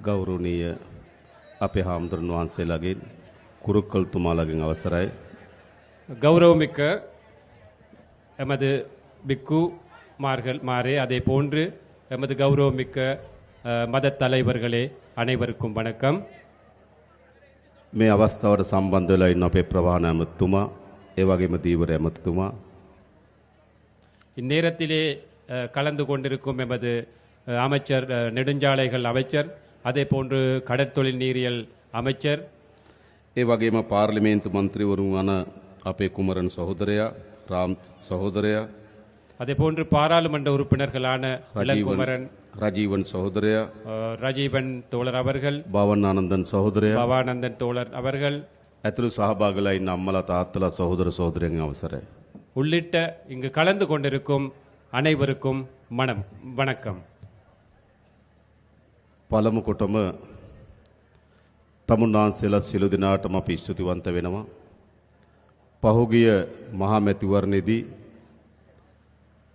ගෞරවනීය අපේ හාමුදුරන් වහන්සේලාගෙන් කුරුක්කල්තුමාලාගෙන් අවසරයි. கௌரவமிக்க எமது பிக்கு மாரே அதே போன்று எமது கௌரவமிக்க மத தலைவர்களே அனைவருக்கும் வணக்கம். මේ අවස්ථාවට සම්බන්ධ වෙලා ඉන්න අපේ ප්‍රවාහන ඇමතුමා ඒ වගේම දීවර ඇමතුමා இந்நேரத்திலே கலந்து கொண்டிருக்கும் எமது அமைச்சர் நெடுஞ்சாலைகள் அமைச்சர் அதே போன்று கடற்தொழில் நீரியல் அமைச்சர் ඒ වගේම පාර්ලිමේන්තු මන්ත්‍රීවරුන් වන අපේ කුමරන් සහෝදරයා රාම් සහෝදරයා அதே போன்று பாராளுமன்ற உறுப்பினர்களான இளங்குமரன் රජීවන් සහෝදරයා ரஜீவன் தோழர் அவர்கள் භවනානන්දන් සහෝදරයා பவானந்தன் தோழர் அவர்கள் ඇතුළු සහභාගීලා ඉන්න අම්මලා තාත්තලා සහෝදර සහෝදරයන් අවසරයි. உள்ளிட்ட இங்கு கலந்து கொண்டிருக்கும் அனைவருக்கும் வணக்கம். පළමු කොටම තමුන්නාන්සේලා සියලු දෙනාටම අපි ස්තුතිවන්ත වෙනවා. පහුගිය මහා මැතිවරණයේදී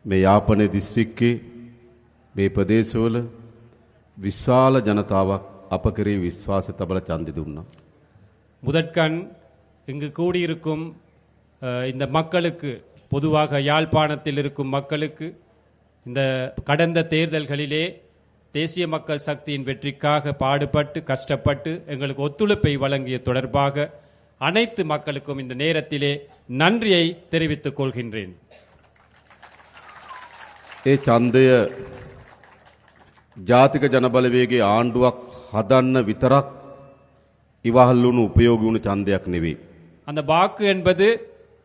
මේ යාපනයේ දිස්ත්‍රික්කයේ මේ ප්‍රදේශවල විශාල ජනතාවක් අප කෙරෙහි විශ්වාසය තබලා ඡන්දෙ දුන්නා. முதற்கண் இங்கு கூடியிருக்கும் இந்த மக்களுக்கு பொதுவாக யாழ்ப்பாணத்தில் இருக்கும் மக்களுக்கு இந்த கடந்த தேர்தல்களிலே தேசிய மக்கள் சக்தியின் வெற்றிக்காக பாடுபட்டு கஷ்டப்பட்டு எங்களுக்கு ஒத்துழைப்பை வழங்கிய தொடர்பாக அனைத்து மக்களுக்கும் இந்த நேரத்திலே நன்றியை தெரிவித்துக் கொள்கின்றேன். ඒ ඡන්දය ජාතික ජනබලවේගයේ ආණ්ඩුවක් හදන්න විතරක් ඉවහල් වුණු උපයෝගී වුණු ඡන්දයක් නෙවෙයි. அந்த வாக்கு என்பது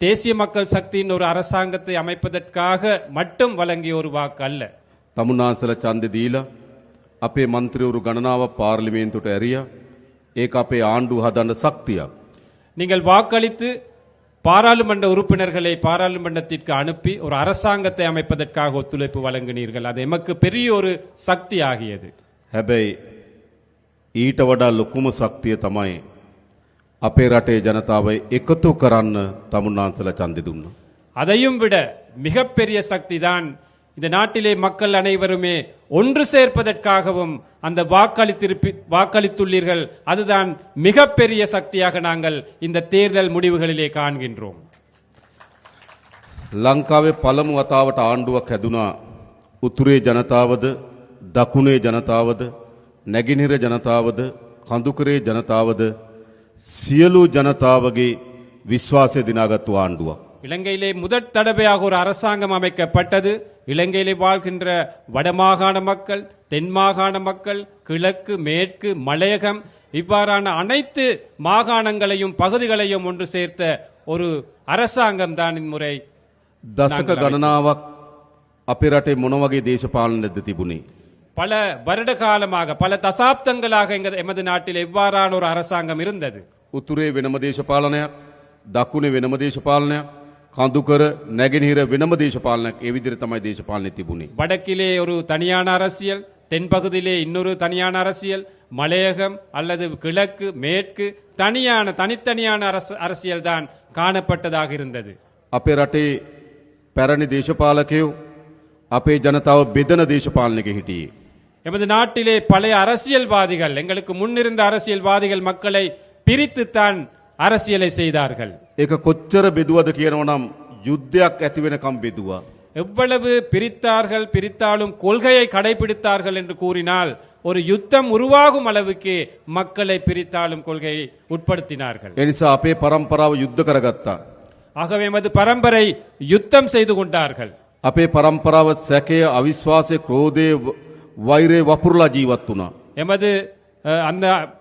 தேசிய மக்கள் சக்தியின் ஒரு அரசாங்கத்தை அமைப்பதற்காக மட்டும் வழங்கிய ஒரு வாக்கு அல்ல. තමුන්නාන්සේලා ඡන්දෙ දීලා අපේ മന്ത്രിවරු ගණනාවක් පාර්ලිමේන්තුවට ඇරියා. ඒක අපේ ආණ්ඩුව හදන්න ශක්තියක්. நீங்கள் வாக்களித்து பாராளுமன்ற உறுப்பினர்களை பாராளுமன்றத்திற்கு அனுப்பி ஒரு அரசாங்கத்தை அமைப்பதற்காக ஒத்துழைப்பு வழங்கினீர்கள். அது எமக்கு பெரிய ஒரு சக்தி ஆகியது. හැබැයි ඊට වඩා ලොකුම ශක්තිය තමයි අපේ රටේ ජනතාව එකතු කරන්න තමුන්නාන්සේලා ඡන්දෙ දුන්නා. அதையும் விட மிகப்பெரிய சக்தி தான் இந்த நாட்டிலே மக்கள் அனைவருமே ஒன்று சேர்ப்பதற்காகவும் அந்த வாக்களித்துள்ளீர்கள். அதுதான் மிகப்பெரிய சக்தியாக நாங்கள் இந்த தேர்தல் முடிவுகளிலே காண்கின்றோம். ලංකාවේ පළමු වතාවට ආණ්ඩුවක් හැදුනා. උතුරේ ජනතාවද දකුණේ ජනතාවද නැගෙනහිර ජනතාවද කඳුකරේ ජනතාවද සියලු ජනතාවගේ විශ්වාසය දිනාගත්තු ආණ්ඩුවක්. இலங்கையிலே முதற் தடவையாக ஒரு அரசாங்கம் அமைக்கப்பட்டது. இலங்கையிலே வாழ்கின்ற வடமாகாண மக்கள், தென் மாகாண மக்கள், கிழக்கு, மேற்கு, மலையகம் இவ்வாறான அனைத்து மாகாணங்களையும் பகுதிகளையும் ஒன்று சேர்த்த ஒரு அரசாங்கம் தான் இம்முறை. දශක ගණනාවක් අපේ රටේ මොන වගේ දේශපාලනයක්ද තිබුණේ? பல வருட காலமாக பல தசாப்தங்களாக எமது நாட்டில் எவ்வாறான ஒரு அரசாங்கம் இருந்தது. උතුරේ වෙනම දේශපාලනයක්, දකුණේ වෙනම දේශපාලනයක්, කඳුකර නැගෙනහිර වෙනම දේශපාලනයක්. ඒ විදිහට තමයි දේශපාලනය තිබුණේ. வடக்கிலே ஒரு தனியான அரசியல், தென்பகுதியிலே இன்னொரு தனியான அரசியல், மலையகம் அல்லது கிழக்கு மேற்கு தனித்தனியான அரசியல் தான் காணப்பட்டதாக இருந்தது. අපේ රටේ පැරණි දේශපාලකයෝ අපේ ජනතාව බෙදන දේශපාලනයක හිටියේ. எமது நாட்டிலே பழைய அரசியல்வாதிகள், எங்களுக்கு முன்னிருந்த அரசியல்வாதிகள் மக்களை பிரித்துத்தான் அரசியலை செய்தார்கள். ඒක කොච්චර බෙදුවද කියනවනම් යුද්ධයක් ඇති වෙනකම් බෙදුවා. எவ்வளவு பிரித்தாலும் கொள்கையை கடைபிடித்தார்கள் என்று கூறினால் ஒரு யுத்தம் உருவாகும் அளவுக்கு மக்களை பிரித்தாலும் கொள்கையை உட்படுத்தினார்கள். ඒ නිසා අපේ පරම්පරාව යුද්ධ කරගත්තා. ஆகவே எமது பரம்பரை யுத்தம் செய்து கொண்டார்கள். අපේ පරම්පරාව සැකය, අවිශ්වාසය, ක්‍රෝධය, වෛරය වපුරලා ජීවත් වුණා. எமது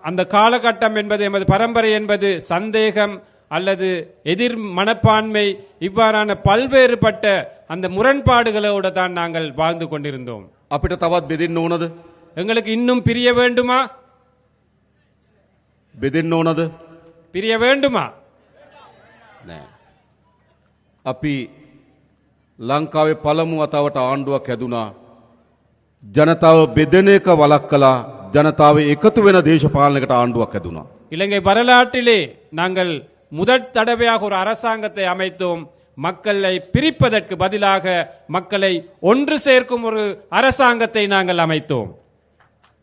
அந்த காலகட்டம் என்பது, எமது பரம்பரை என்பது சந்தேகம் அல்லது எதிர் மனப்பான்மை இவ்வாறான பல்வேறுபட்ட அந்த முரண்பாடுகளோடு தான் நாங்கள் வாழ்ந்து கொண்டிருந்தோம். අපිට තවත් බෙදෙන්න ඕනද? எங்களுக்கு இன்னும் பிரிய வேண்டுமா? බෙදෙන්න ඕනද? பிரிய வேண்டுமா? නෑ. අපි ලංකාවේ පළමු වතාවට ආණ්ඩුවක් හැදුනා. ජනතාව බෙදෙන එක වළක්වලා ජනතාව එකතු වෙන දේශපාලනයකට ආණ්ඩුවක් හැදුනා. இலங்கை வரலாற்றிலே நாங்கள் முதற் தடவையாக ஒரு அரசாங்கத்தை அமைத்தோம். மக்களை பிரிப்பதற்கு பதிலாக மக்களை ஒன்று சேர்க்கும் ஒரு அரசாங்கத்தை நாங்கள் அமைத்தோம்.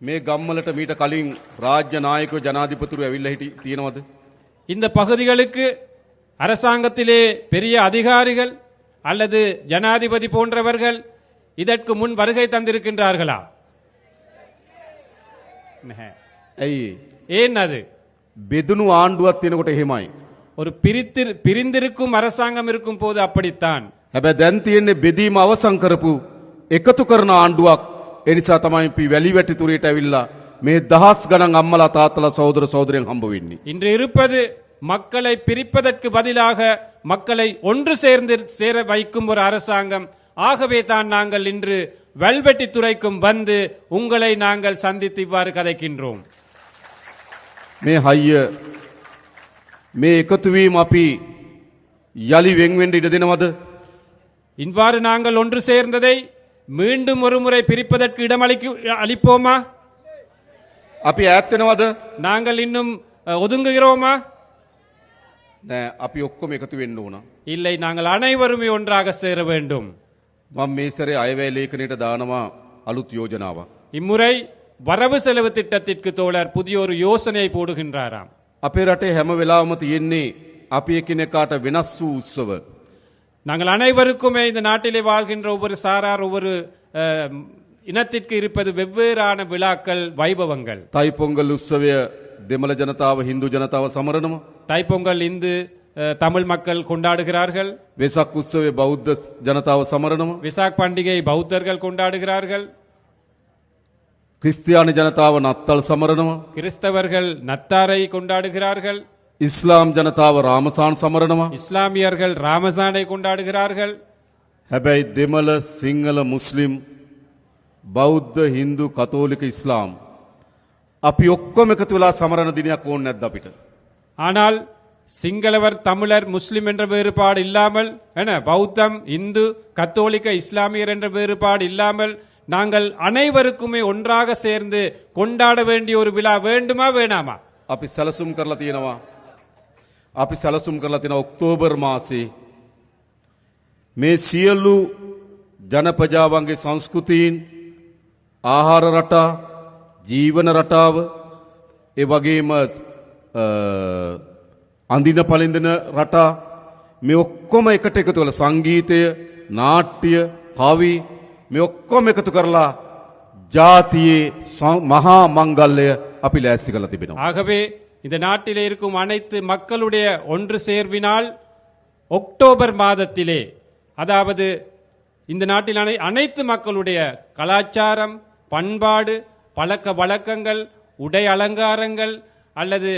මේ ගම්වලට මීට කලින් රාජ්‍ය නායකයෝ ජනාධිපතිවරු ඇවිල්ලා තියෙනවද? இந்த பகுதிகளுக்கு அரசாங்கத்திலே பெரிய அதிகாரிகள் அல்லது ஜனாதிபதி போன்றவர்கள் இதற்கு முன் வருகை தந்திருக்கின்றார்களா? නැහැ. ඇයි? ஏன் அது? බෙදුණු ආණ්ඩුවක් තියෙනකොට එහෙමයි. ஒரு பிரிந்திருக்கும் அரசாங்கம் இருக்கும் போது அப்படித்தான். හැබැයි දැන් තියෙන්නේ බෙදීම අවසන් කරපු එකතු කරන ආණ්ඩුවක්. ඒ නිසා තමයි අපි වැලිවැටි තුරේට ඇවිල්ලා මේ දහස් ගණන් අම්මලා තාත්තලා සහෝදර සහෝදරයන් හම්බ වෙන්නේ. இன்று இருப்பது மக்களை பிரிப்பதற்கு பதிலாக மக்களை ஒன்று சேர வைக்கும் ஒரு அரசாங்கம். ஆகவே தான் நாங்கள் இன்று வெல்வெட்டி துறைக்கும் வந்து உங்களை நாங்கள் சந்தித்து இவ்வாறு கதைக்கின்றோம். මේ හයිය මේ එකතු වීම අපි යලි වෙන් වෙන්න ඉඩ දෙනවද? இவ்வாறு நாங்கள் ஒன்று சேர்ந்ததை மீண்டும் ஒரு முறை பிரிப்பதற்கு இடமளிப்போமா? අපි ඈත් වෙනවද? நாங்கள் இன்னும் ஒதுங்குகிறோமா? නෑ අපි ඔක්කොම එකතු වෙන්න ඕන. இல்லை, நாங்கள் அனைவருமே ஒன்றாக சேர வேண்டும். මම මේ සැරේ අයවැය ලේඛනයට දානවා අලුත් යෝජනාවක්. இம்முறை வரவு செலவு திட்டத்திற்கு தோழர் புதிய ஒரு யோசனையை போடுகின்றாராம். අපේ රටේ හැම වෙලාවම තියෙන්නේ අපි එකිනෙකාට වෙනස් වූ උත්සව. நாங்கள் அனைவருக்குமே இந்த நாட்டிலே வாழ்கின்ற ஒவ்வொரு சாரார் ஒவ்வொரு இனத்திற்கு இருப்பது வெவ்வேறான விழாக்கள், வைபவங்கள். தைப்பொங்கல் උත්සවය දෙමළ ජනතාව හින්දු ජනතාව සමරනවා. தைப்பொங்கல் இந்து தமிழ் மக்கள் கொண்டாடுகிறார்கள். වෙසක් උත්සවය බෞද්ධ ජනතාව සමරනවා. விசாக் பண்டிகை பௌத்தர்கள் கொண்டாடுகிறார்கள். ක්‍රිස්තියානි ජනතාව නත්තල් සමරනවා. கிறிஸ்தவர்கள் நத்தாரை கொண்டாடுகிறார்கள். ඉස්ලාම් ජනතාව රාමසාන් සමරනවා. இஸ்லாமியர்கள் ராமசானை கொண்டாடுகிறார்கள். හැබැයි දෙමළ සිංහල මුස්ලිම් බෞද්ධ හින්දු කතෝලික ඉස්ලාම් අපි ඔක්කොම එකතු වෙලා සමරන දිනයක් ඕනේ නැද්ද අපිට? ஆனால் சிங்களவர், தமிழர், முஸ்லிம் என்ற வேறுபாடு இல்லாமல், பௌத்தம், இந்து, கத்தோலிக்க, இஸ்லாமியர் என்ற வேறுபாடு இல்லாமல் நாங்கள் அனைவருக்குமே ஒன்றாக சேர்ந்து கொண்டாட வேண்டிய ஒரு விழா வேண்டுமா வேணாமா? අපි සැලසුම් කරලා තියෙනවා. අපි සැලසුම් කරලා තියෙන ඔක්තෝබර් මාසේ මේ සියලු ජනපජාවන්ගේ සංස්කෘතීන්, ආහාර රටා, ජීවන රටාව, ඒ වගේම අඳින පළඳින රටා, මේ ඔක්කොම එකට එකතු කරලා සංගීතය, නාට්‍ය, කවි මේ ඔක්කොම එකතු කරලා ජාතියේ මහා මංගල්‍යය අපි ලෑස්ති කරලා තිබෙනවා. ஆகவே இந்த நாட்டிலே இருக்கும் அனைத்து மக்களுடைய ஒன்று சேர்வினால் அக்டோபர் மாதத்திலே, அதாவது இந்த நாட்டில் அனைத்து மக்களுடைய கலாச்சாரம், பண்பாடு, பழக்க வழக்கங்கள், உடை அலங்காரங்கள் அல்லது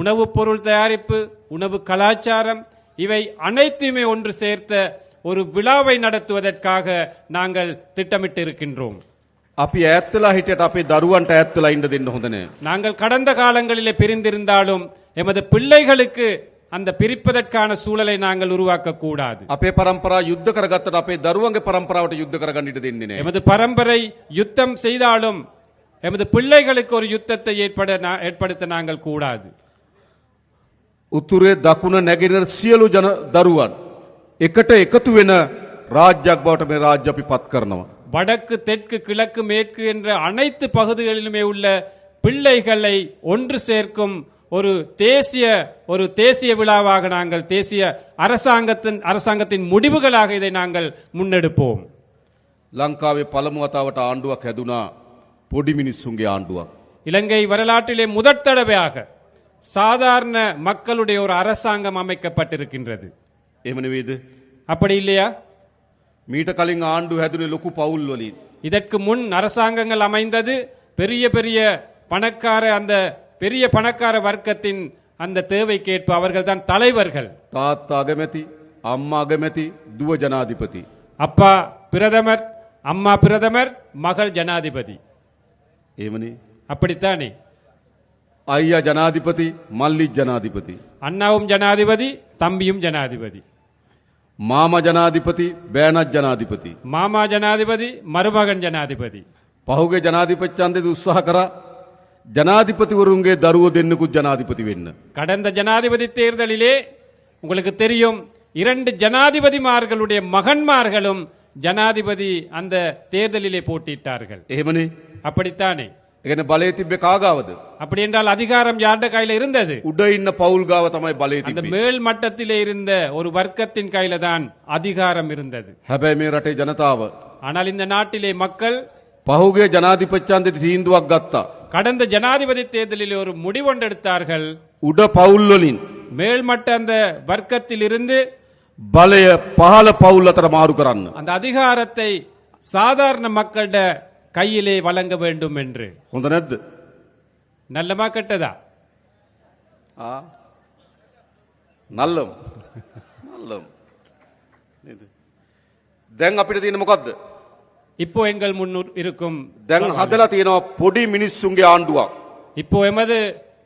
உணவுப் பொருள் தயாரிப்பு, உணவு கலாச்சாரம், இவை அனைத்துமே ஒன்று சேர்த்த ஒரு விழாவை நடத்துவதற்காக நாங்கள் திட்டமிட்டு இருக்கின்றோம். අපි ඈත්ලා හිටියට අපේ දරුවන්ට ඈත්ලා ඉන්න දෙන්න හොඳ නෑ. நாங்கள் கடந்த காலங்களிலே பிரிந்திருந்தாலும் எமது பிள்ளைகளுக்கு அந்த பிரிப்பதற்கான சூழலை நாங்கள் உருவாக்க கூடாது. අපේ පරම්පරාව යුද්ධ කරගත්තට අපේ දරුවන්ගේ පරම්පරාවට යුද්ධ කරගන්න ඉඩ දෙන්නේ නෑ. எமது பரம்பரை யுத்தம் செய்தாலும் எமது பிள்ளைகளுக்கு ஒரு யுத்தத்தை ஏற்படுத்த நாங்கள் கூடாது. උතුරේ දකුණ නැගෙනහිර සියලු දරුවන් එකට එකතු වෙන රාජ්‍යයක් බවට මේ රාජ්‍ය අපි පත් කරනවා. வடக்கு, தெற்கு, கிழக்கு, மேற்கு என்ற அனைத்து பகுதிகளிலுமே உள்ள பிள்ளைகளை ஒன்று சேர்க்கும் ஒரு தேசிய விழாவாக நாங்கள், தேசிய அரசாங்கத்தின் முடிவுகளாக இதை நாங்கள் முன்னெடுப்போம். ලංකාවේ පළමු වතාවට ආණ්ඩුවක් හැදුනා පොඩි මිනිස්සුන්ගේ ආණ්ඩුවක්. இலங்கை வரலாற்றிலே முதற் தடவையாக சாதாரண மக்களுடைய ஒரு அரசாங்கம் அமைக்கப்பட்டிருக்கின்றது. එහෙම නෙවෙයිද? அப்படி இல்லையா? මීට කලින් ආණ්ඩු හැදුනේ ලොකු පවුල් වලින්. இதற்கு முன் அரசாங்கங்கள் அமைந்தது பெரிய பெரிய பணக்கார வர்க்கத்தின் அந்த தேவைக்கேற்ப அவர்கள் தான் தலைவர்கள். තාත්තා අගමැති, අම්මා අගමැති, දුව ජනාධිපති. அப்பா பிரதமர், அம்மா பிரதமர், மகள் ஜனாதிபதி. එහෙමනේ. அப்படித்தானே? අයියා ජනාධිපති, මල්ලි ජනාධිපති. அண்ணாவும் ஜனாதிபதி, தம்பியும் ஜனாதிபதி. මාමා ජනාධිපති, බෑනත් ජනාධිපති. மாமா ஜனாதிபதி, மருமகன் ஜனாதிபதி. පහුගේ ජනාධිපති ඡන්දෙදි උත්සාහ කරා ජනාධිපතිවරුන්ගේ දරුවෝ දෙන්නෙකුත් ජනාධිපති වෙන්න. கடந்த ஜனாதிபதி தேர்தலிலே உங்களுக்கு தெரியும், 2 ஜனாதிபதிமார்களுடைய மகன்மார்களும் ஜனாதிபதி அந்த தேர்தலிலே போட்டியிட்டார்கள். එහෙමනේ. அப்படித்தானே? ඒකනේ බලය තිබ්බේ කාගාවද? அப்படி என்றால் அதிகாரம் யார்ட கையில இருந்தது? උඩ ඉන්න පවුල් ගාව තමයි බලය அந்த තිබ්බේ. மேல் மட்டத்திலே இருந்த ஒரு வர்க்கத்தின் கையில தான் அதிகாரம் இருந்தது. හැබැයි මේ රටේ ජනතාව ஆனால் இந்த நாட்டிலே மக்கள் පහුගිය ජනාධිපතියන්ට තීන්දුවක් ගත්තා. கடந்த ஜனாதிபதி தேர்தலில் ஒரு முடிவொண்டெடுத்தார்கள். උඩ පවුල් වලින් மேல்மட்ட அந்த வர்க்கத்தில் இருந்து බලය පහළ පවුල් අතර මාරු කරන්න. அந்த அதிகாரத்தை சாதாரண மக்களிட கையிலே வழங்க வேண்டும் என்று. හොඳ නැද්ද? நல்லமா கெட்டதா? නල්ලම් නල්ලම් නේද? දැන් අපිට තියෙන මොකද්ද? இப்போ எங்கள் முன்னூர் இருக்கும் දැන් හදලා තියෙනවා පොඩි මිනිස්සුන්ගේ ආණ්ඩුවක්. இப்போ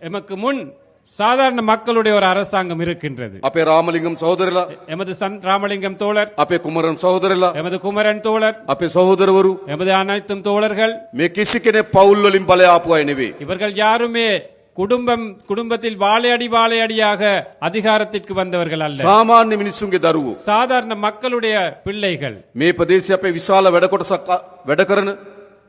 எமக்கு முன் சாதாரண மக்களுடைய ஒரு அரசாங்கம் இருக்கின்றது. අපේ රාමලිංගම් සහෝදරලා, எமது ராமலிங்கம் தோழர், අපේ කුමරන් සහෝදරලා, எமது குமரன் தோழர், අපේ සහෝදරවරු எமது அனைத்தும் தோழர்கள், මේ කිසි කෙනෙක් පවුල් වලින් බලය ආපු අය නෙවෙයි. இவர்கள் யாருமே குடும்பத்தில் வாழையடியாக அதிகாரத்திற்கு வந்தவர்கள் அல்ல. සාමාන්‍ය මිනිස්සුන්ගේ දරුවෝ. சாதாரண மக்களுடைய பிள்ளைகள். මේ ප්‍රදේශයේ අපේ විශාල වැඩ කොටසක් වැඩ කරන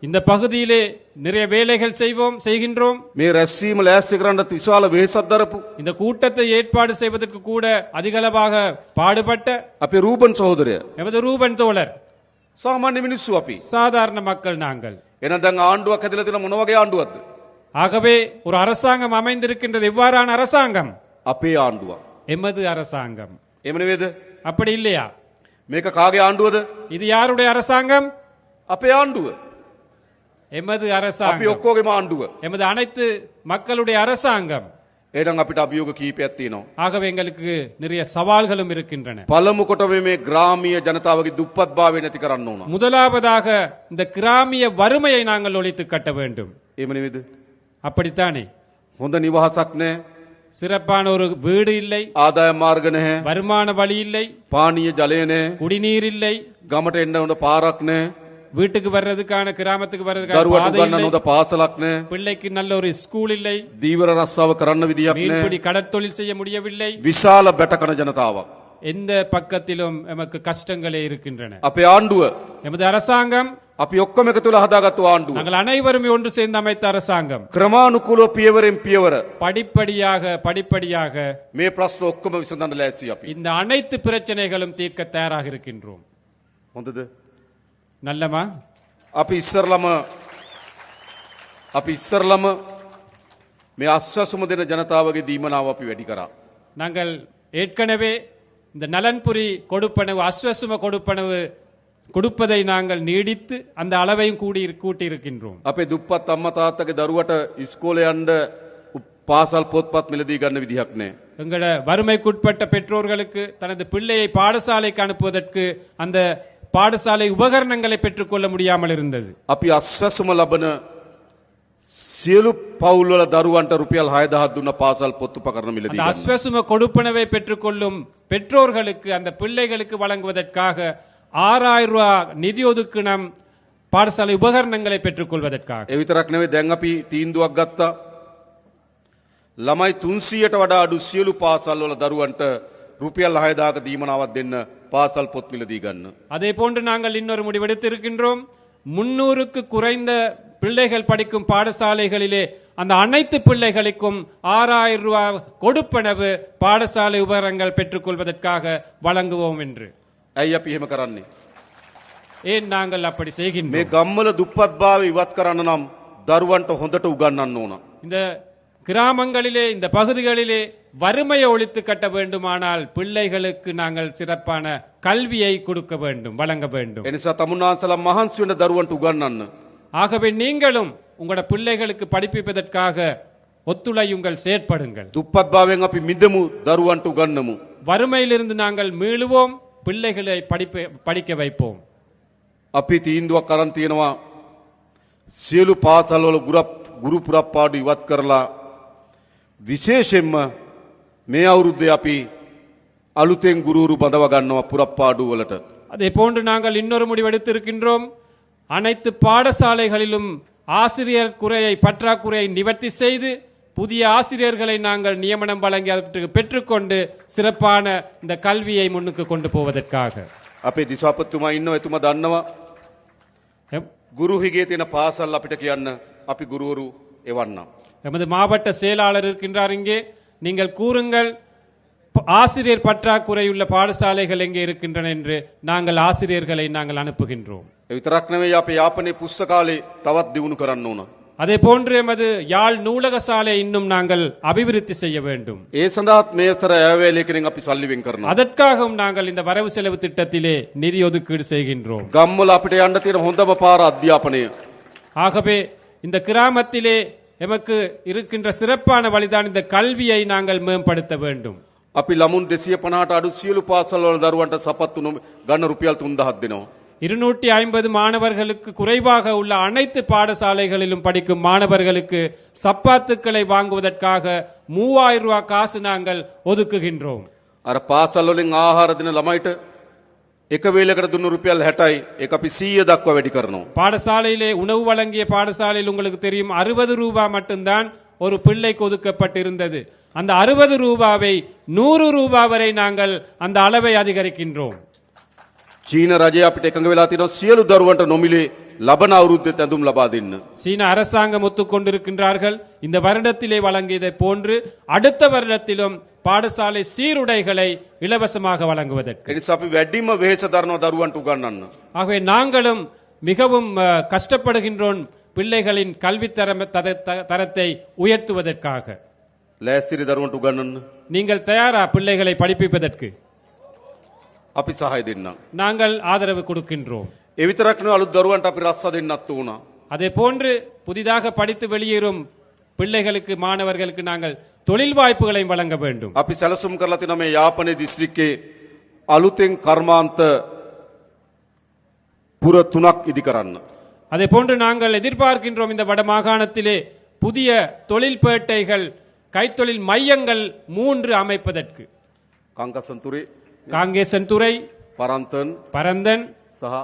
இந்த பகுதியிலே நிறைய வேலைகள் செய்கின்றோம். මේ රැස්වීම ලෑස්ති කරන්නත් විශාල වෙහෙසක් දරපු இந்த கூட்டத்தை ஏற்பாடு செய்வதற்கு கூட அதிகளவாக பாடுபட்ட අපේ රූබන් සහෝදරය எமது ரூபன் தோழர். සාමාන්‍ය මිනිස්සු අපි. சாதாரண மக்கள் நாங்கள். එහෙනම් දැන් ආණ්ඩුවක් හැදලා තියෙන මොන වගේ ආණ්ඩුවක්ද? ஆகவே ஒரு அரசாங்கம் அமைந்திருக்கின்றது. எவ்வாறான அரசாங்கம்? අපේ ආණ්ඩුවක්. எமது அரசாங்கம். එහෙම නෙවෙයිද? அப்படி இல்லையா? මේක කාගේ ආණ්ඩුවද? இது யாருடைய அரசாங்கம்? අපේ ආණ්ඩුව. எமது අපි அரசாங்கம். ඔක්කොගේම ආණ්ඩුව. எமது அனைத்து மக்களுடைய அரசாங்கம். එහෙනම් අපිට අභියෝග කීපයක් තියෙනවා. ஆகவே எங்களுக்கு நிறைய சவால்களும் இருக்கின்றன. පළමු කොටම මේ ග්‍රාමීය ජනතාවගේ දුප්පත්භාවය නැති කරන්න ඕන. முதலாவதாக இந்த கிராமிய வறுமையை நாங்கள் ஒழித்து கட்ட வேண்டும். එහෙම නෙවෙයිද? அப்படித்தானே? හොඳ නිවහසක් නැහැ. சிறப்பான ஒரு வீடு இல்லை, ආදායම් මාර්ග නැහැ. வருமான வழி இல்லை, පානීය ජලය නැහැ. குடிநீர் இல்லை, ගමට එන්න හොඳ පාරක් නැහැ. வீட்டுக்கு வர்றதுக்கான கிராமத்துக்கு வர்றதுக்கான දරුවට பாதை උගන්නන්න இல்லை, හොඳ පාසලක් නැහැ. பிள்ளைக்கு நல்ல ஒரு ஸ்கூல் இல்லை, දීවර රස්සාව කරන්න විදියක් නැහැ. மீன்பிடி கடற்தொழில் செய்ய முடியவில்லை. විශාල බැටකන ජනතාවක්. எந்த பக்கத்திலும் எமக்கு கஷ்டங்களே இருக்கின்றன. අපේ ආණ්ඩුව எமது அரசாங்கம், අපි ඔක්කොම එකතු වෙලා හදාගත්තු ආණ්ඩුව. நாங்கள் அனைவருமே ஒன்று சேர்ந்து அமைத்த அரசாங்கம். ක්‍රමානුකූලව පියවරෙන් පියවර படிப்படியாக මේ ප්‍රශ්න ඔක්කොම විසඳන්න ලෑස්ති අපි. இந்த அனைத்து பிரச்சனைகளும் தீர்க்க தயாராக இருக்கின்றோம். හොඳද? நல்லமா? අපි ඉස්සරලම මේ අස්වැසුම දෙන ජනතාවගේ දීමනාව අපි වැඩි කරා. நாங்கள் ஏற்கனவே இந்த நலன்புரி கொடுப்பனவு, அஸ்வசும கொடுப்பனவு கொடுப்பதை நாங்கள் நீடித்து அந்த அளவையும் கூட்டியிருக்கின்றோம். අපේ දුප්පත් අම්මා තාත්තගේ දරුවට ඉස්කෝලේ යන්න පාසල් පොත්පත් මිලදී ගන්න විදිහක් නැහැ. எங்கள வறுமைக்குட்பட்ட பெற்றோர்களுக்கு தனது பிள்ளையை பாடசாலைக்கு அனுப்புவதற்கு அந்த பாடசாலை உபகரணங்களை பெற்றுக்கொள்ள முடியாமல் இருந்தது. අපි අස්වැසුම ලබන සියලු පවුල් වල දරුවන්ට රුපියල් 6000ක් දුන්න පාසල් පොත් උපකරණ මිලදී அந்த ගන්න. அஸ்வசும கொடுப்பனவை பெற்றுக்கொள்ளும் பெற்றோர்களுக்கு, அந்த பிள்ளைகளுக்கு வழங்குவதற்காக 6000 ரூபாய் நிதி ஒதுக்கினம் பாடசாலை உபகரணங்களை பெற்றுக்கொள்வதற்காக. ඒ විතරක් නෙවෙයි දැන් අපි තීන්දුවක් ගත්තා. ළමයි 300ට වඩා අඩු සියලු පාසල් වල දරුවන්ට රුපියල් 6000ක දීමනාවක් දෙන්න පාසල් පොත් මිලදී ගන්න. அதே போன்று நாங்கள் இன்னொரு முடிவெடுத்திருக்கின்றோம். 300க்கு குறைந்த பிள்ளைகள் படிக்கும் பாடசாலைகளிலே அந்த அனைத்து பிள்ளைகளுக்கும் 6000 ரூபாய் கொடுப்பனவு பாடசாலை உபகரணங்கள் பெற்றுக்கொள்வதற்காக வழங்குவோம் என்று. ඇයි අපි එහෙම කරන්නේ? ஏன் நாங்கள் அப்படி මේ செய்கின்றோம்? ගම්වල දුප්පත්භාවය ඉවත් කරන්න නම් දරුවන්ට හොඳට උගන්වන්න ඕන. இந்த கிராமங்களிலே, இந்த பகுதிகளிலே வறுமையை ஒழித்து கட்ட வேண்டுமானால் பிள்ளைகளுக்கு நாங்கள் சிறப்பான கல்வியை கொடுக்க வேண்டும், வழங்க வேண்டும். එනිසා තමුන්නාන්සලා මහන්සි වෙන දරුවන්ට උගන්වන්න. ஆகவே நீங்களும் உங்களோட பிள்ளைகளுக்கு படிப்பிப்பதற்காக ஒத்துழையுங்கள், செயற்படுங்கள். දුප්පත්භාවයෙන් අපි මිදමු, දරුවන්ට උගන්වමු. வறுமையிலிருந்து நாங்கள் மீளுவோம், பிள்ளைகளை படிக்க வைப்போம். අපි තීන්දුවක් අරන් තියෙනවා සියලු පාසල්වල ගුරු පුරප්පාඩු ඉවත් කරලා විශේෂයෙන්ම මේ අවුරුද්දේ අපි අලුතෙන් ගුරුවරු බඳව ගන්නවා පුරප්පාඩු වලට. அதே போன்று நாங்கள் இன்னொரு முடிவெடுத்திருக்கின்றோம். அனைத்து பாடசாலைகளிலும் ஆசிரியர் பற்றாக்குறையை நிவர்த்தி செய்து புதிய ஆசிரியர்களை நாங்கள் நியமனம் வழங்கி அவற்றுக்கு பெற்றுக்கொண்டு சிறப்பான இந்த கல்வியை முன்னுக்கு கொண்டு போவதற்காக. අපේ දිසාපතිතුමා ඉන්නවා, එතුමා දන්නවා ගුරු හිගේ තියෙන පාසල් අපිට කියන්න අපි ගුරුවරු එවන්නම්. எமது மாவட்ட செயலாளர் இருக்கின்றார் இங்கே. நீங்கள் கூறுங்கள், ஆசிரியர் பற்றாக்குறையுள்ள பாடசாலைகள் எங்கே இருக்கின்றன என்று நாங்கள் ஆசிரியர்களை நாங்கள் அனுப்புகின்றோம். ඒ විතරක් නෙවෙයි අපේ යාපනයේ පුස්තකාලේ තවත් දියුණු කරන්න ඕන. அதே போன்று எமது யாழ் நூலக சாலை இன்னும் நாங்கள் அபிவிருத்தி செய்ய வேண்டும். ඒ සඳහාත් මේ සර ඇවැලේකෙන් අපි සල්ලි වෙන් කරනවා. அதற்காகவும் நாங்கள் இந்த வரவு செலவு திட்டத்திலே நிதி ஒதுக்கீடு செய்கின்றோம். ගම්වල අපිට යන්න තියෙන හොඳම පාර අධ්‍යාපනය. ஆகவே இந்த கிராமத்திலே எமக்கு இருக்கின்ற சிறப்பான வழிதான் இந்த கல்வியை நாங்கள் மேம்படுத்த வேண்டும். අපි ළමුන් 250ට අඩු සියලු පාසල් වල දරුවන්ට සපත්තු ගන්න රුපියල් 3000ක් දෙනවා. 250 மாணவர்களுக்கு குறைவாக உள்ள அனைத்து பாடசாலைகளிலும் படிக்கும் மாணவர்களுக்கு சப்பாத்துக்களை வாங்குவதற்காக 3000 ரூபாய் காசு நாங்கள் ஒதுக்குகின்றோம். අර පාසල් වලින් ආහාර දෙන ළමයිට එක වේලකට දුන්න රුපියල් 60යි ඒක අපි 100 දක්වා වැඩි කරනවා. பாடசாலையிலே உணவு வழங்கிய பாடசாலையில் உங்களுக்கு தெரியும் 60 ரூபாய் மட்டும்தான் ஒரு பிள்ளைக்கு ஒதுக்கப்பட்டிருந்தது. அந்த 60 ரூபாவை 100 ரூபாய் வரை நாங்கள் அந்த அளவை அதிகரிக்கின்றோம். චීන රජය අපිට එකඟ වෙලා තියෙනවා සියලු දරුවන්ට නොමිලේ ලබන අවුරුද්දේ ඇඳුම් ලබා දෙන්න. சீன அரசாங்கம் ஒத்துக்கொண்டிருக்கின்றார்கள். இந்த வருடத்திலே வழங்கியதை போன்று அடுத்த வருடத்திலும் பாடசாலை சீருடைகளை இலவசமாக வழங்குவதற்கு. ඒ නිසා අපි වැඩිම වෙහෙස දරනවා දරුවන්ට උගන්වන්න. ஆகவே நாங்களும் மிகவும் கஷ்டப்படுகின்றோம் பிள்ளைகளின் கல்வி தரத்தை உயர்த்துவதற்காக. ලෑස්තිරි දරුවන්ට උගන්වන්න. நீங்கள் தயாரா பிள்ளைகளை படிப்பிப்பதற்கு? අපි සහාය දෙන්නම්. நாங்கள் ஆதரவு கொடுக்கின்றோம். ඒ විතරක් නෙවෙයි අලුත් දරුවන්ට අපි රස්සා දෙන්නත් උනා. அதே போன்று புதிதாக படித்து வெளியேறும் பிள்ளைகளுக்கு மாணவர்களுக்கு நாங்கள் தொழில் வாய்ப்புகளையும் வழங்க வேண்டும். අපි සැලසුම් කරලා තියෙනවා මේ යාපනයේ දිස්ත්‍රික්කේ අලුතෙන් කර්මාන්ත පුර 3ක් ඉදි කරන්න. அதே போன்று நாங்கள் எதிர்பார்க்கின்றோம் இந்த வட மாகாணத்திலே புதிய தொழில் பேட்டைகள் கைத்தொழில் மையங்கள் 3 அமைப்பதற்கு. කංකසන්තුරේ காங்கேசன்துறை, පරන්තන් பரந்தன், සහ